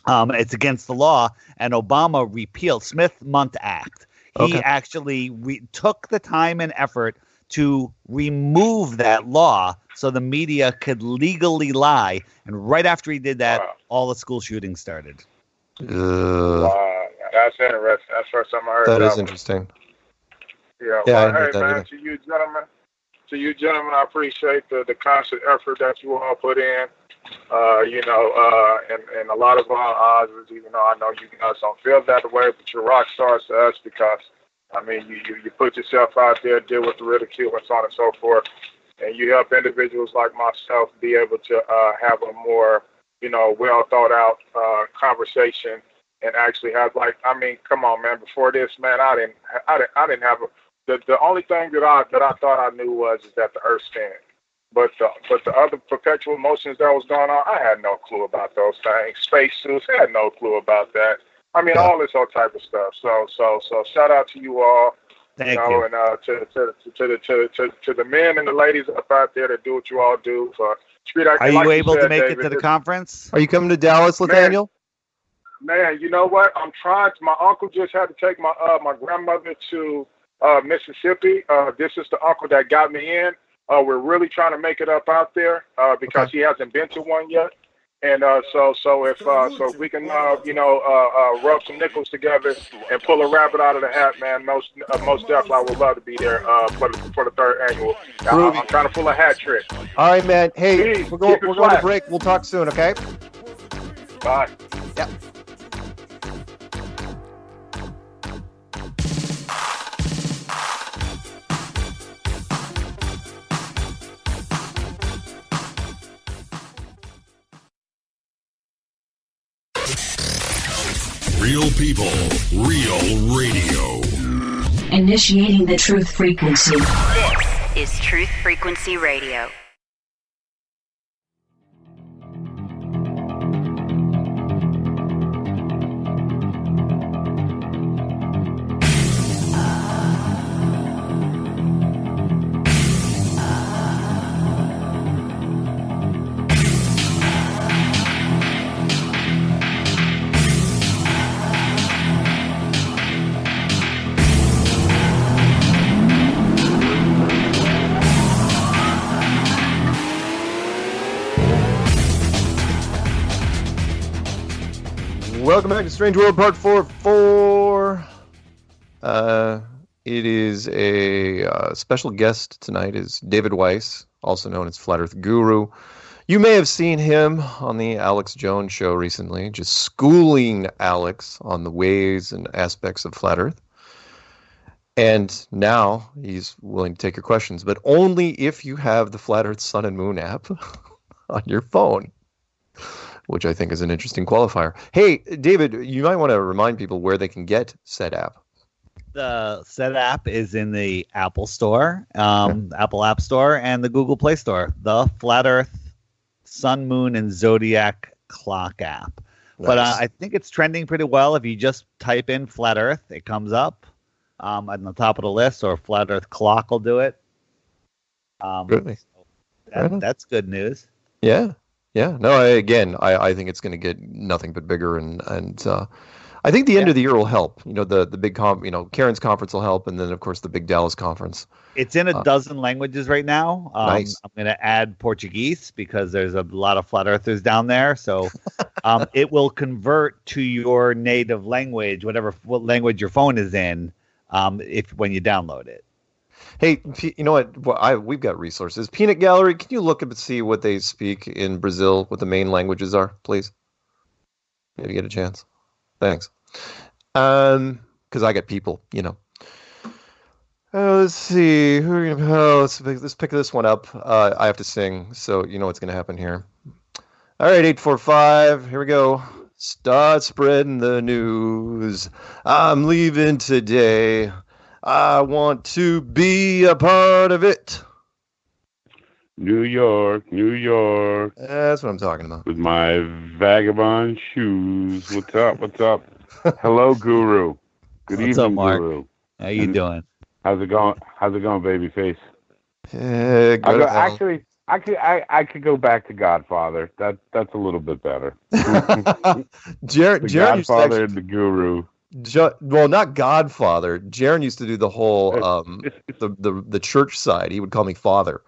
It's against the law, and Obama repealed Smith-Mundt Act. He actually took the time and effort to remove that law so the media could legally lie. And right after he did that, all the school shootings started. Wow, that's interesting. That's the first time I heard that. That is interesting. Yeah. Yeah, Well, hey, man, to you gentlemen, I appreciate the constant effort that you all put in. And a lot of our odds, even though I know you guys don't feel that way, but you're rock stars to us because, you put yourself out there, deal with the ridicule and so on and so forth, and you help individuals like myself be able to have a more, well thought out conversation and actually have come on, man. Before this, man, I didn't have the only thing that I thought I knew was that the Earth spinning. But the other perpetual motions that was going on, I had no clue about those things. Spacesuits, I had no clue about that. All this whole type of stuff. So shout out to you all. Thank you. And to the men and the ladies up out there that do what you all do. Are you able to make it to the conference? Are you coming to Dallas, Nathaniel? Man, you know what? I'm trying. My uncle just had to take my grandmother to Mississippi. This is the uncle that got me in. We're really trying to make it up out there because he hasn't been to one yet, and so if we can rub some nickels together and pull a rabbit out of the hat, man, most definitely I would love to be there for the third annual. I'm trying to pull a hat trick. All right, man. Hey, we're going to break. We'll talk soon, okay? Bye. Yep. Real people, real radio. Initiating the truth frequency. This is Truth Frequency Radio. Welcome back to Strange World Part 4. It is a special guest tonight is David Weiss, also known as Flat Earth Guru. You may have seen him on the Alex Jones show recently, just schooling Alex on the ways and aspects of Flat Earth. And now he's willing to take your questions, but only if you have the Flat Earth Sun and Moon app on your phone, which I think is an interesting qualifier. Hey, David, you might want to remind people where they can get said app. The said app is in the Apple Store, Apple App Store, and the Google Play Store. The Flat Earth, Sun, Moon, and Zodiac Clock app. But I think it's trending pretty well. If you just type in Flat Earth, it comes up on the top of the list, or Flat Earth Clock will do it. Really? That's good news. Yeah. No, I think it's going to get nothing but bigger, and I think the end of the year will help. The big Karen's conference will help, and then of course the big Dallas conference. It's in a dozen languages right now. Nice. I'm going to add Portuguese because there's a lot of flat earthers down there. So it will convert to your native language, what language your phone is in, when you download it. Hey, you know what? We've got resources. Peanut Gallery, can you look up and see what they speak in Brazil, what the main languages are, please? If you get a chance. Thanks. Because I got people, let's see. Let's pick this one up. I have to sing, so you know what's going to happen here. All right, 845. Here we go. Start spreading the news. I'm leaving today. I want to be a part of it. New York, New York. That's what I'm talking about. With my vagabond shoes. What's up? Hello, Guru. Good evening, up, Mark? Guru. How you doing? How's it going, babyface? Actually, I could go back to Godfather. That's a little bit better. Jaron Godfather and the Guru. Well, not Godfather. Jaron used to do the whole the church side. He would call me father,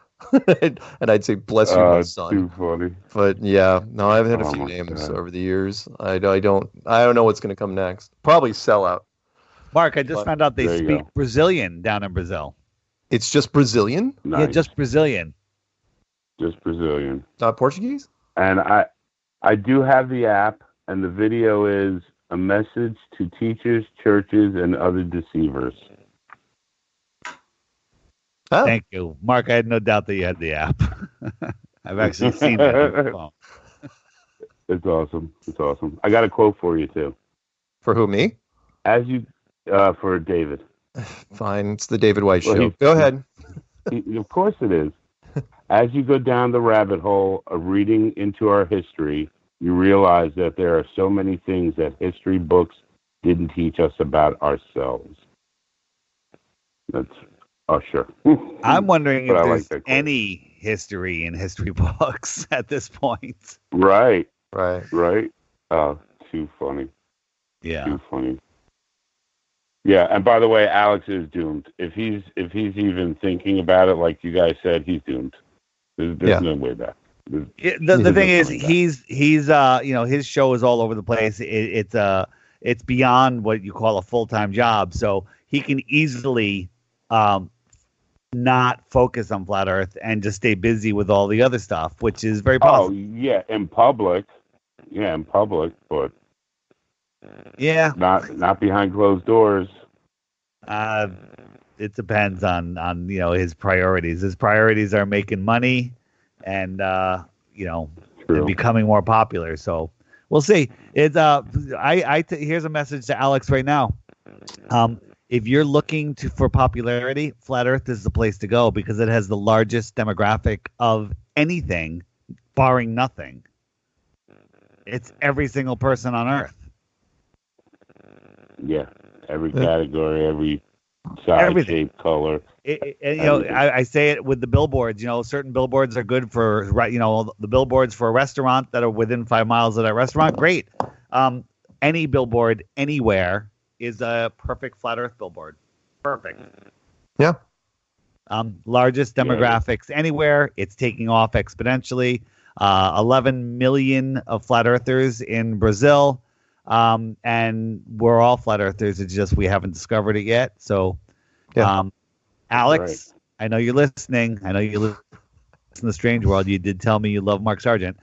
and I'd say, "Bless you, my son." Too funny. But yeah, no, I've had a few names over the years. I don't know what's going to come next. Probably sellout. Mark, I just found out they speak Brazilian down in Brazil. It's just Brazilian? Nice. Yeah, just Brazilian. Just Brazilian. Not Portuguese? And I do have the app, and the video is a message to teachers, churches, and other deceivers. Oh. Thank you, Mark. I had no doubt that you had the app. I've actually seen that on the phone. It's awesome. I got a quote for you too. For who, me? For David. Fine, it's the David White Show. Go ahead. Of course it is. As you go down the rabbit hole of reading into our history, you realize that there are so many things that history books didn't teach us about ourselves. Sure. I'm wondering if there's any history in history books at this point. Right. Oh, too funny. Yeah. Too funny. Yeah, and by the way, Alex is doomed. If he's even thinking about it, like you guys said, he's doomed. There's no way back. The thing is, he's his show is all over the place. It's beyond what you call a full-time job, so he can easily not focus on Flat Earth and just stay busy with all the other stuff, which is very possible. Oh yeah, in public, but yeah, not behind closed doors. It depends on his priorities. His priorities are making money and and becoming more popular. So we'll see. It's here's a message to Alex right now. If you're looking for popularity, Flat Earth is the place to go because it has the largest demographic of anything, barring nothing. It's every single person on Earth. Yeah, every category, every size, shape, color. I say it with the billboards. Certain billboards are good for the billboards for a restaurant that are within 5 miles of that restaurant. Great. Any billboard anywhere is a perfect Flat Earth billboard. Perfect. Yeah. Largest demographics anywhere. It's taking off exponentially. 11 million of Flat Earthers in Brazil. And we're all Flat Earthers. It's just we haven't discovered it yet. So, Alex, I know you're listening. I know you listen to Strange World. You did tell me you love Mark Sargent.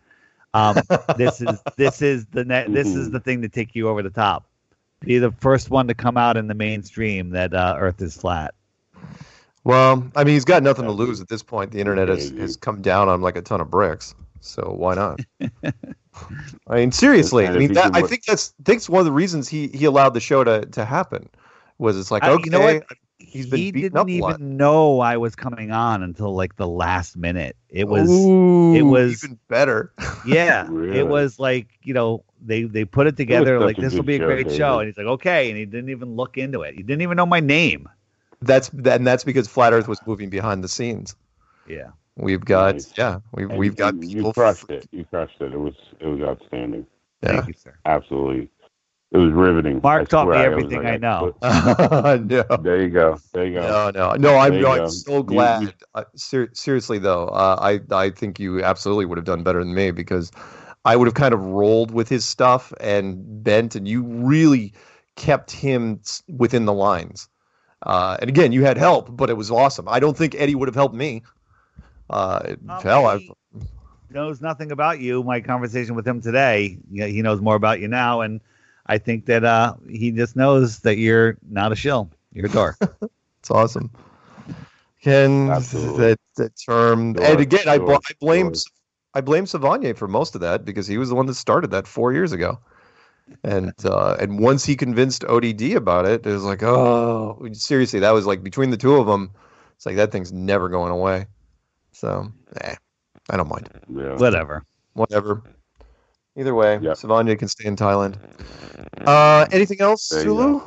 This is the thing to take you over the top. Be the first one to come out in the mainstream that Earth is flat. Well, I mean, he's got nothing to lose at this point. The internet has come down on like a ton of bricks. So why not? I mean, seriously. I mean, I think that's one of the reasons he allowed the show to happen. Was it's like, okay, you know what? He's been he beaten up didn't a lot. even know I was coming on until like the last minute. It was even better. Yeah, Really? it was like, they put it together like such a this will good be a show, great show, David. and he's like, okay, and he didn't even look into it. He didn't even know my name. That's because Flat Earth was moving behind the scenes. Yeah. We've got Nice. we've got you people. crushed it. You crushed it. It was outstanding. Thank you, sir. Absolutely. It was riveting. Mark taught me swear, everything I know. No. There you go. No. There I'm you so go. glad. Seriously though, I think you absolutely would have done better than me, because I would have kind of rolled with his stuff and bent, and you really kept him within the lines. And again, you had help, but it was awesome. I don't think Eddie would have helped me. He knows nothing about you. My conversation with him today, he knows more about you now, and I think that he just knows that you're not a shill. You're a dork. It's awesome. Ken, that term, and again, I blame Savanier for most of that, because he was the one that started that 4 years ago. And once he convinced ODD about it, it was like, oh, seriously, that was like between the two of them. It's like that thing's never going away. So, I don't mind. Yeah. Whatever. Either way, Savanier can stay in Thailand. Anything else, Zulu?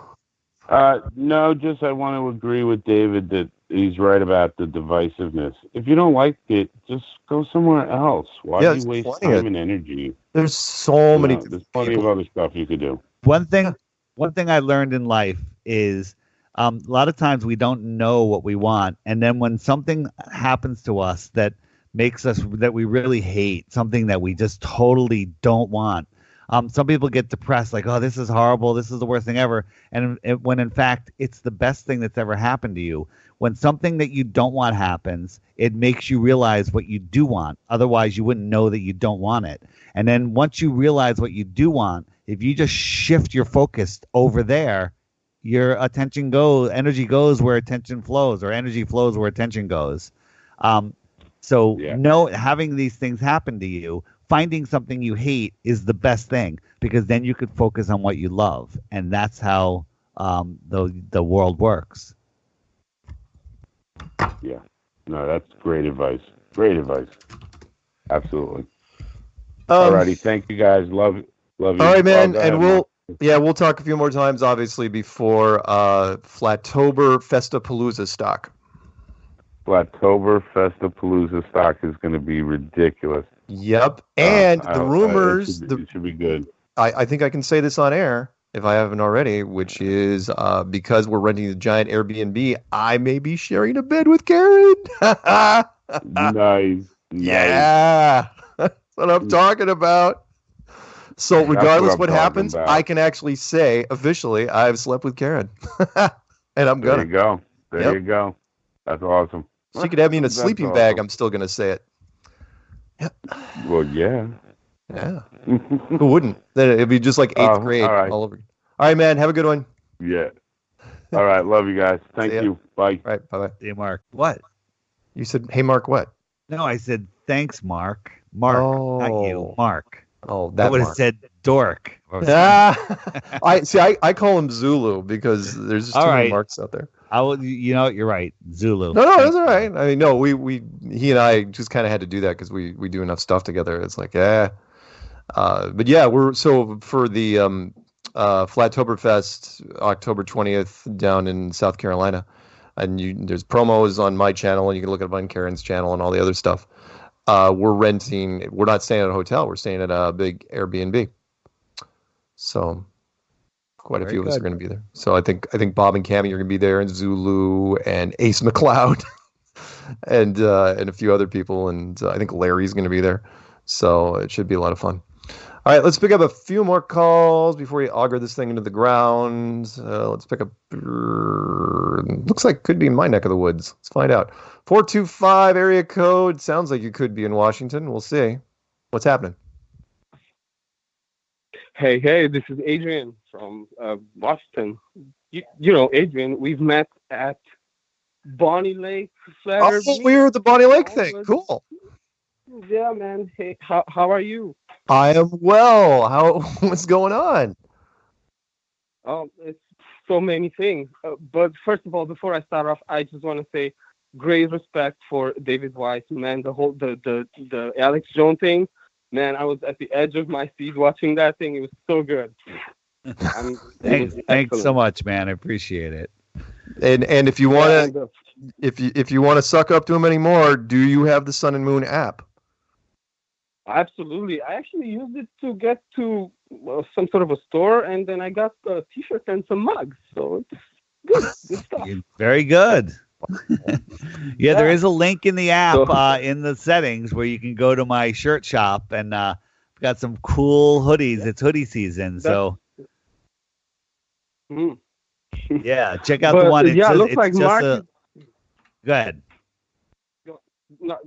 No, just I want to agree with David that he's right about the divisiveness. If you don't like it, just go somewhere else. Why do you waste time and energy? There's so many. There's plenty of other stuff you could do. One thing I learned in life is a lot of times we don't know what we want, and then when something happens to us that makes us that we really hate, something that we just totally don't want. Some people get depressed, like, oh, this is horrible, this is the worst thing ever, and when in fact it's the best thing that's ever happened to you. When something that you don't want happens, it makes you realize what you do want. Otherwise, you wouldn't know that you don't want it. And then once you realize what you do want, if you just shift your focus over there, your energy goes where attention flows, or energy flows where attention goes. Having these things happen to you, finding something you hate is the best thing, because then you could focus on what you love, and that's how the world works. Yeah, no, that's great advice. Great advice. Absolutely. Alrighty, thank you guys. Love you. All right, man, and we'll talk a few more times, obviously, before Flattober Festapalooza stock. Flattober Festapalooza stock is going to be ridiculous. Yep, and the rumors. It should be good. I think I can say this on air, if I haven't already, which is because we're renting the giant Airbnb, I may be sharing a bed with Karen. Nice. Yeah, that's what I'm talking about. So regardless what happens, I can actually say officially I've slept with Karen, and I'm gonna. There you go. There you go. That's awesome. She could have me in a sleeping bag. I'm still gonna say it. Yep. Well, yeah. Yeah. Who wouldn't? Then it'd be just like eighth grade all over. All right, man. Have a good one. Yeah. All right. Love you guys. Thank you. Bye. All right. Bye-bye. Hey, Mark. What? You said, hey, Mark, what? No, I said, thanks, Mark. Mark, not you. Mark. Oh, that I would have Mark. said dork. I call him Zulu because there's just too many Marks out there. You're right. Zulu. No, that's all right. I mean, no, he and I just kind of had to do that because we do enough stuff together. It's like, but yeah, so for the Flattoberfest, October 20th down in South Carolina, and there's promos on my channel, and you can look it up on Karen's channel and all the other stuff. We're not staying at a hotel. We're staying at a big Airbnb. So quite a few of us are going to be there. So I think Bob and Cammy are going to be there, and Zulu and Ace McLeod and a few other people. And I think Larry's going to be there. So it should be a lot of fun. All right, let's pick up a few more calls before we auger this thing into the ground. Let's pick up. Looks like could be in my neck of the woods. Let's find out. 425 area code. Sounds like you could be in Washington. We'll see. What's happening? Hey, this is Adrian from Boston. You know Adrian, we've met at Bonnie Lake. Oh, we were at the Bonnie Lake thing. Cool. Yeah, man. Hey, how are you? I am well. What's going on? It's so many things. But first of all, before I start off, I just want to say great respect for David Weiss, man. The whole the Alex Jones thing, man. I was at the edge of my seat watching that thing. It was so good. Thanks so much, man. I appreciate it. And if you want to, if you want to suck up to him anymore, do you have the Sun and Moon app? Absolutely. I actually used it to get to some sort of a store, and then I got a T-shirt and some mugs. So it's good stuff. Very good. Yeah, there is a link in the app in the settings where you can go to my shirt shop, and got some cool hoodies. It's hoodie season, so yeah, check out the one. Yeah, it looks like Mark. Go ahead. No,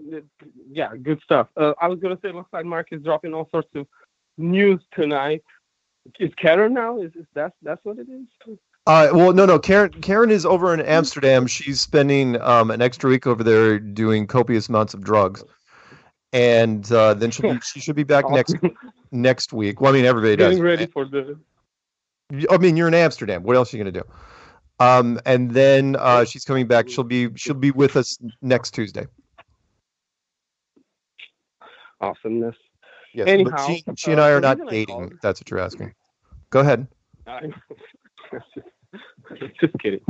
yeah, good stuff. I was gonna say, it looks like Mark is dropping all sorts of news tonight. Is Karen now? Is that's what it is? Well, no. Karen is over in Amsterdam. She's spending an extra week over there doing copious amounts of drugs, and then she should be back next week. Well, I mean, everybody does. Getting ready for the. I mean, you're in Amsterdam. What else are you gonna do? And then she's coming back. She'll be with us next Tuesday. Awesomeness. Yes, anyhow, but she and I are not dating. If that's what you're asking. Go ahead. Just kidding.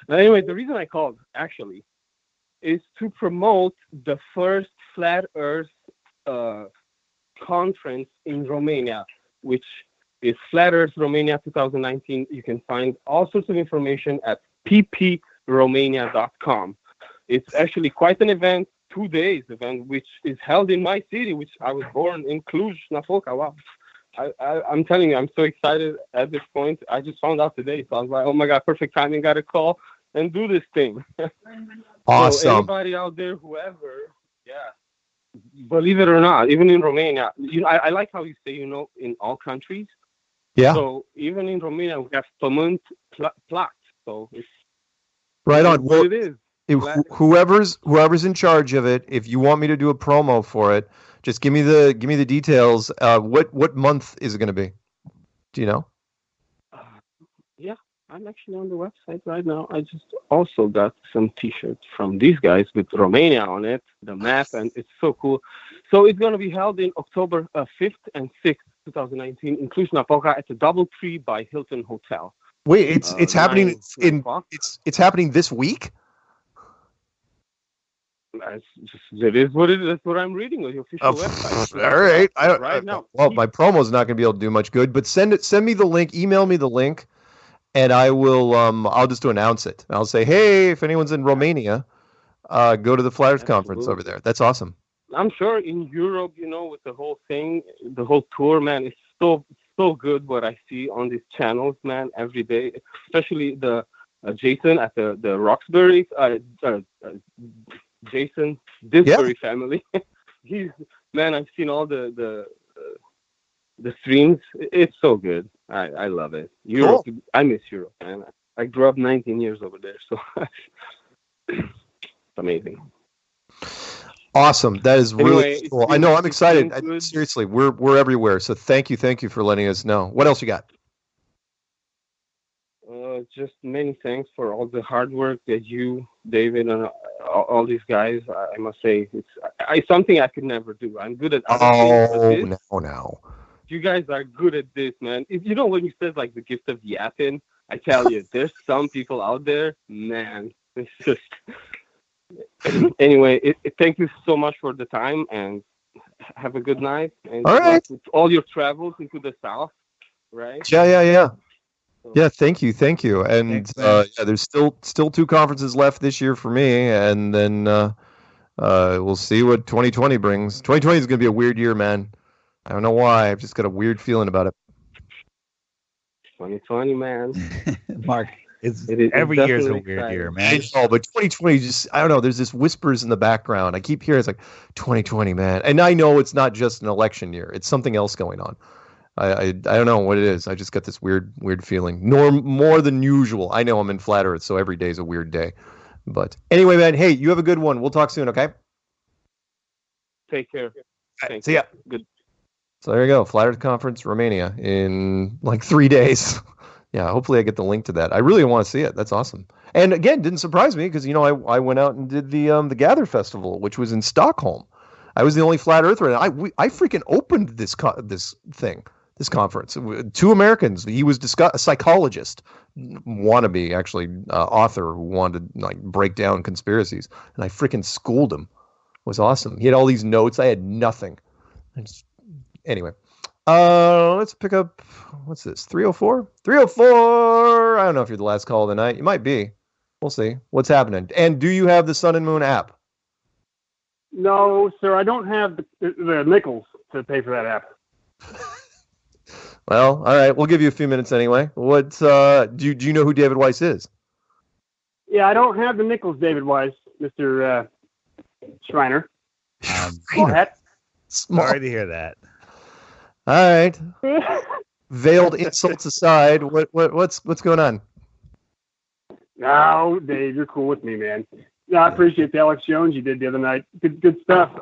Anyway, the reason I called actually is to promote the first Flat Earth conference in Romania, which is Flat Earth Romania 2019. You can find all sorts of information at ppromania.com. It's actually quite an event, 2 days event, which is held in my city, which I was born in Cluj-Napoca. Wow. I'm telling you, I'm so excited at this point. I just found out today, so I was like, oh my God, perfect timing, got a call and do this thing. Awesome. So anybody out there, whoever, believe it or not, even in Romania, I like how you say, in all countries. Yeah. So even in Romania, we have Pământ Plat. So it's right on. Well, it is. Whoever's in charge of it, if you want me to do a promo for it, just give me the details. What month is it going to be? Do you know? Yeah, I'm actually on the website right now. I just also got some T-shirts from these guys with Romania on it, the map, and it's so cool. So it's going to be held in October 5th and 6th, 2019, in Cluj-Napoca at the DoubleTree by Hilton Hotel. Wait, it's happening it's happening this week? It is what it is. That's what I'm reading on the official website. All right. Right now. Well, my promo's not going to be able to do much good, but send me the link, email me the link, and I will I'll just announce it. I'll say, hey, if anyone's in Romania, go to the Flat Earth conference over there. That's awesome. I'm sure in Europe, with the whole thing, the whole tour, man, it's so good what I see on these channels, man, every day, especially the Jason at the Roxbury, Jason Disbury family. I've seen all the streams. It's so good. I love it. Europe, cool. I miss Europe, man. I grew up 19 years over there, so it's amazing. Awesome. That is really cool. I know. I'm excited. Seriously, we're everywhere. So thank you for letting us know. What else you got? Just many thanks for all the hard work that you, David, and all these guys. I must say, it's something I could never do. I'm good at other things. No. You guys are good at this, man. When you said like the gift of yapping, I tell you, there's some people out there, man. It's just. Anyway, thank you so much for the time, and have a good night. And all right. With all your travels into the south, right? Yeah. Yeah, thank you. And there's still 2 conferences left this year for me, and then we'll see what 2020 brings. 2020 is going to be a weird year, man. I don't know why. I've just got a weird feeling about it. 2020, man. Mark, every year is a weird year, man. Oh, but 2020 just, I don't know. There's this whispers in the background. I keep hearing it's like 2020, man. And I know it's not just an election year. It's something else going on. I don't know what it is. I just got this weird feeling. More than usual. I know I'm in Flat Earth, so every day is a weird day. But anyway, man, hey, you have a good one. We'll talk soon, okay? Take care. See ya. Good. So there you go. Flat Earth Conference, Romania, in like 3 days. Yeah, hopefully I get the link to that. I really want to see it. That's awesome. And again, didn't surprise me because I went out and did the Gather Festival, which was in Stockholm. I was the only flat earther, and I freaking opened this conference. 2 Americans. He was a psychologist, wannabe actually author who wanted to like break down conspiracies, and I freaking schooled him. It was awesome. He had all these notes. I had nothing. Anyway. Let's pick up, what's this, 304? 304! I don't know if you're the last call of the night. You might be. We'll see. What's happening? And do you have the Sun and Moon app? No, sir, I don't have the nickels to pay for that app. Well, all right. We'll give you a few minutes anyway. What, do you know who David Weiss is? Yeah, I don't have the nickels, David Weiss, Mr. Schreiner. Go ahead. Sorry to hear that. All right. Veiled insults aside, what's going on? No, Dave, you're cool with me, man. No, I appreciate the Alex Jones you did the other night. Good stuff.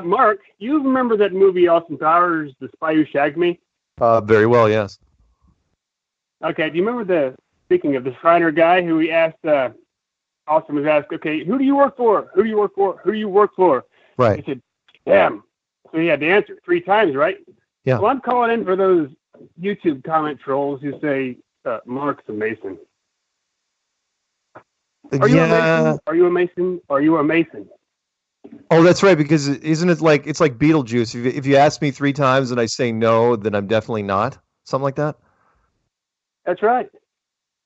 Mark, you remember that movie Austin Powers, The Spy Who Shagged Me? Very well, yes. Okay, do you remember speaking of the Schreiner guy who he asked, Austin was asked, okay, who do you work for? Who do you work for? Who do you work for? Right. He said, damn. So he had to answer 3 times, right? Yeah. Well, I'm calling in for those YouTube comment trolls who say Mark's a Mason. Are you a Mason? Are you a Mason? Are you a Mason? Oh, that's right. Because isn't it like it's like Beetlejuice? If you ask me 3 times and I say no, then I'm definitely not. Something like that. That's right.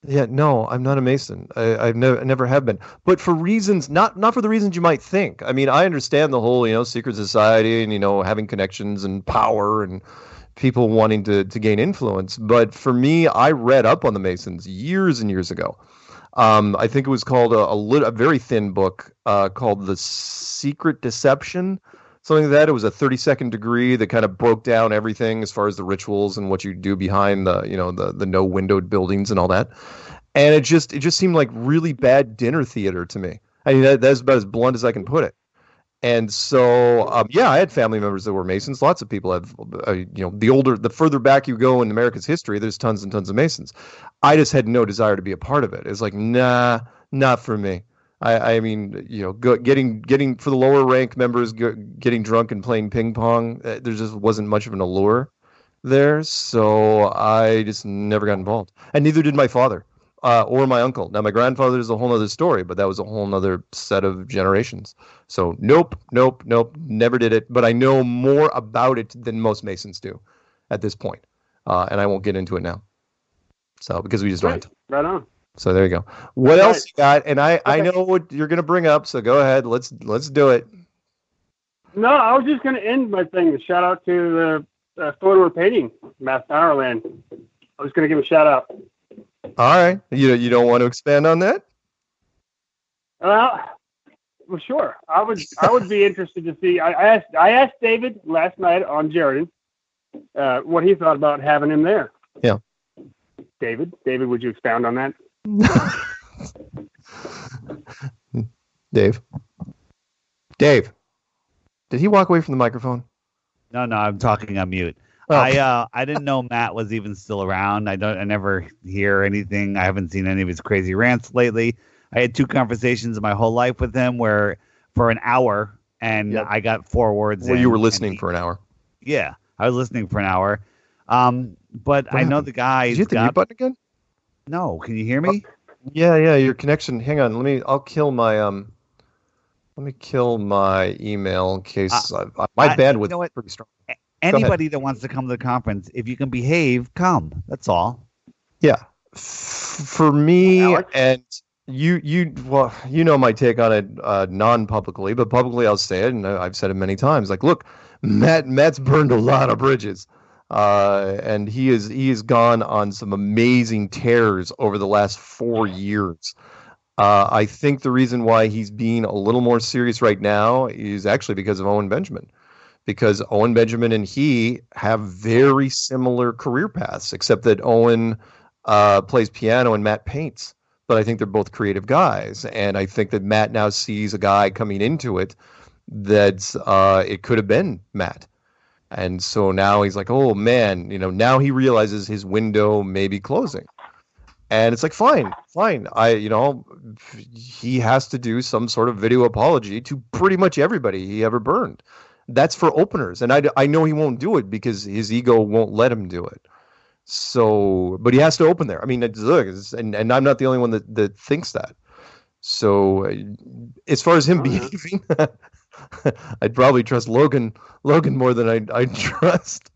Yeah, no, I'm not a Mason. I never have been. But for reasons, not for the reasons you might think. I mean, I understand the whole, secret society and, having connections and power and people wanting to gain influence. But for me, I read up on the Masons years and years ago. I think it was called a very thin book called The Secret Deception. Something like that. It was a 32nd degree that kind of broke down everything as far as the rituals and what you do behind the no windowed buildings and all that. And it just seemed like really bad dinner theater to me. I mean, that's about as blunt as I can put it. And so, I had family members that were Masons. Lots of people have, the further back you go in America's history, there's tons and tons of Masons. I just had no desire to be a part of it. It's like, nah, not for me. I mean, getting for the lower rank members, getting drunk and playing ping pong, there just wasn't much of an allure there. So I just never got involved. And neither did my father or my uncle. Now, my grandfather is a whole other story, but that was a whole other set of generations. So nope, never did it. But I know more about it than most Masons do at this point. And I won't get into it now. So because we just don't have time. Right on. So there you go. What else you got? And I know what you're going to bring up, so go ahead. Let's do it. No, I was just going to end my thing. A shout out to the photo we're painting, Matt Powerland. I was going to give a shout out. All right. You don't want to expand on that? Well, sure. I would be interested to see. I asked David last night on Jordan what he thought about having him there. Yeah. David, would you expound on that? Dave, did he walk away from the microphone? No, I'm talking on mute. Oh. I didn't know Matt was even still around. I never hear anything. I haven't seen any of his crazy rants lately. I had 2 conversations in my whole life with him where for an hour, and I got 4 words. Well, you were listening for an hour. Yeah, I was listening for an hour. But I know the guy. Did you hit the mute button again? No, can you hear me? Yeah, your connection. Hang on, I'll kill my Let me kill my email in case my bandwidth is pretty strong. Anybody that wants to come to the conference, if you can behave, come. That's all. Yeah, for me, Alex? And you my take on it non-publicly, but publicly I'll say it, and I've said it many times. Like, look, Matt's burned a lot of bridges. And he has gone on some amazing tears over the last 4 years. I think the reason why he's being a little more serious right now is actually because of Owen Benjamin. Because Owen Benjamin and he have very similar career paths, except that Owen plays piano and Matt paints. But I think they're both creative guys. And I think that Matt now sees a guy coming into it that it could have been Matt. And so now he's like, oh, man, now he realizes his window may be closing. And it's like, fine. He has to do some sort of video apology to pretty much everybody he ever burned. That's for openers. And I know he won't do it because his ego won't let him do it. So, but he has to open there. I mean, look, and I'm not the only one that thinks that. So, as far as him behaving, I'd probably trust Logan more than I trust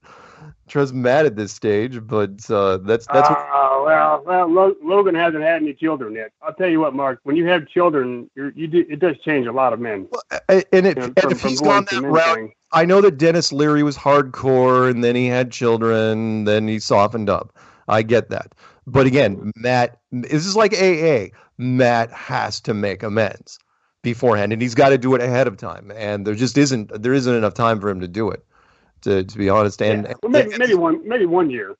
Matt at this stage. But that's well, Logan hasn't had any children yet. I'll tell you what, Mark. When you have children, it does change a lot of men. If he's gone that route, I know that Dennis Leary was hardcore, and then he had children, then he softened up. I get that. But again, Matt, this is like AA. Matt has to make amends beforehand, and he's got to do it ahead of time. And there isn't enough time for him to do it, to be honest. And well, maybe 1 year.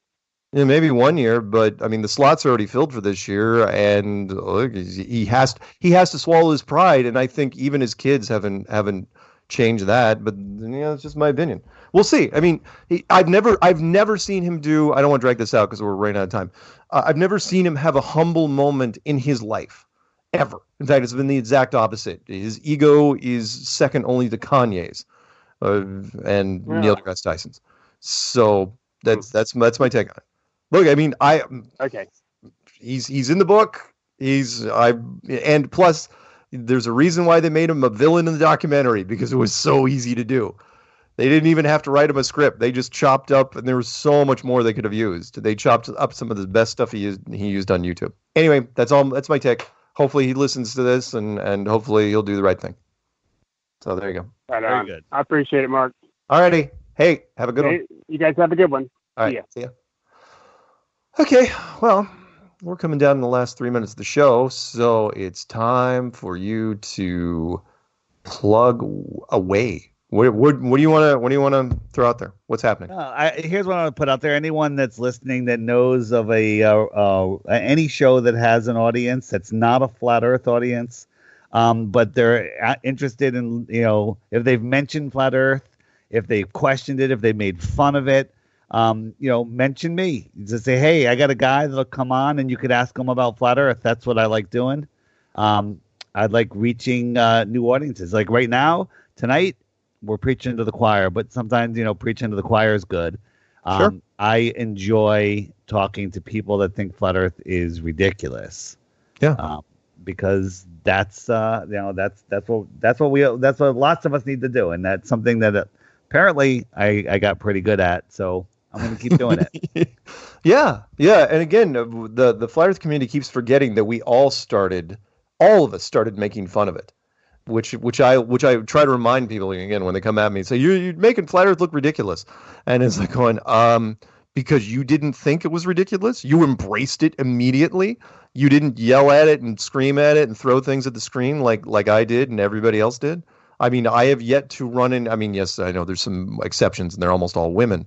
Yeah, maybe 1 year, but I mean the slots are already filled for this year, and look, he has to swallow his pride, and I think even his kids haven't changed that. But it's just my opinion. We'll see. I mean, I've never seen him do. I don't want to drag this out because we're running out of time. I've never seen him have a humble moment in his life, ever. In fact, it's been the exact opposite. His ego is second only to Kanye's, and Neil deGrasse Tyson's. So that's my take on it. Look, I mean, okay. He's in the book. And plus, there's a reason why they made him a villain in the documentary, because it was so easy to do. They didn't even have to write him a script. They just chopped up, and there was so much more they could have used. They chopped up some of the best stuff he used on YouTube. Anyway, that's all. That's my take. Hopefully he listens to this, and hopefully he'll do the right thing. So there you go. Very good. I appreciate it, Mark. Alrighty. Hey, have a good one. You guys have a good one. All right. See ya. Okay, well, we're coming down in the last 3 minutes of the show, so it's time for you to plug away. What do you want to throw out there? What's happening? Here's what I want to put out there. Anyone that's listening that knows of any show that has an audience that's not a flat Earth audience, but they're interested in, if they've mentioned flat Earth, if they've questioned it, if they made fun of it, mention me. Just say, hey, I got a guy that'll come on, and you could ask him about flat Earth. That's what I like doing. I'd like reaching new audiences. Like right now, tonight, we're preaching to the choir, but sometimes, preaching to the choir is good. Sure. I enjoy talking to people that think flat Earth is ridiculous. Yeah. Because that's what lots of us need to do, and that's something that apparently I got pretty good at. So I'm going to keep doing it. Yeah. And again, the flat Earth community keeps forgetting that all of us started making fun of it. Which I try to remind people again when they come at me and say, you're making flat Earth look ridiculous. And it's like going, because you didn't think it was ridiculous. You embraced it immediately. You didn't yell at it and scream at it and throw things at the screen like I did and everybody else did. I mean, I have yet to run in. I mean, yes, I know there's some exceptions and they're almost all women.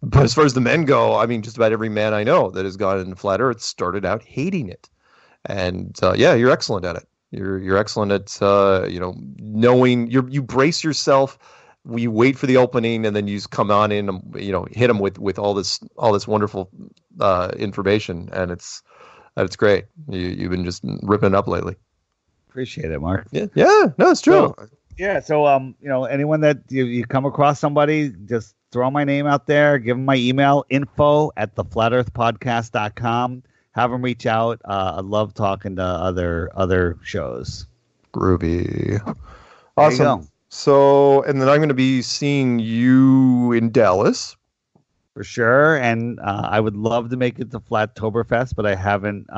But as far as the men go, I mean, just about every man I know that has gone into flat Earth started out hating it. And you're excellent at it. You're excellent at knowing. You brace yourself. We wait for the opening, and then you just come on in. Hit them with all this wonderful information, and it's great. You've been just ripping it up lately. Appreciate it, Mark. Yeah. No, it's true. So anyone that you come across somebody, just throw my name out there. Give them my email, info@theflatearthpodcast.com. Have them reach out. I love talking to other shows. Groovy. Awesome. So, and then I'm going to be seeing you in Dallas. For sure. And I would love to make it to Flattoberfest, but I haven't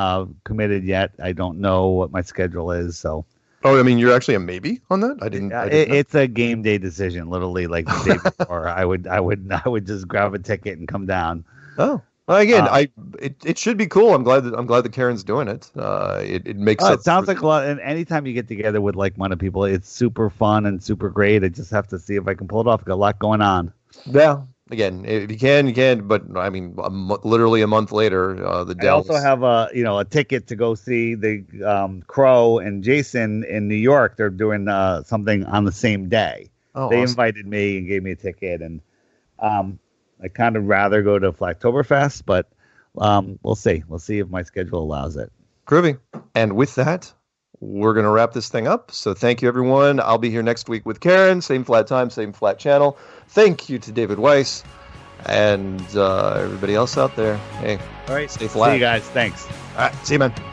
committed yet. I don't know what my schedule is. So. Oh, I mean, you're actually a maybe on that? I didn't it's a game day decision, literally, like the day before. I would just grab a ticket and come down. Oh. Again, it should be cool. I'm glad that Karen's doing it. It makes sense. It sounds like a lot. And anytime you get together with like-minded people, it's super fun and super great. I just have to see if I can pull it off. Got a lot going on. Yeah. Again, if you can, you can. But I mean, literally a month later, the Dallas. I also have a ticket to go see the Crow and Jason in New York. They're doing something on the same day. Oh, they awesome. invited me and gave me a ticket, and I kind of rather go to Flattoberfest, but we'll see. We'll see if my schedule allows it. Groovy. And with that, we're going to wrap this thing up. So thank you, everyone. I'll be here next week with Karen. Same flat time, same flat channel. Thank you to David Weiss and everybody else out there. Hey, all right. Stay flat. See you guys. Thanks. All right. See you, man.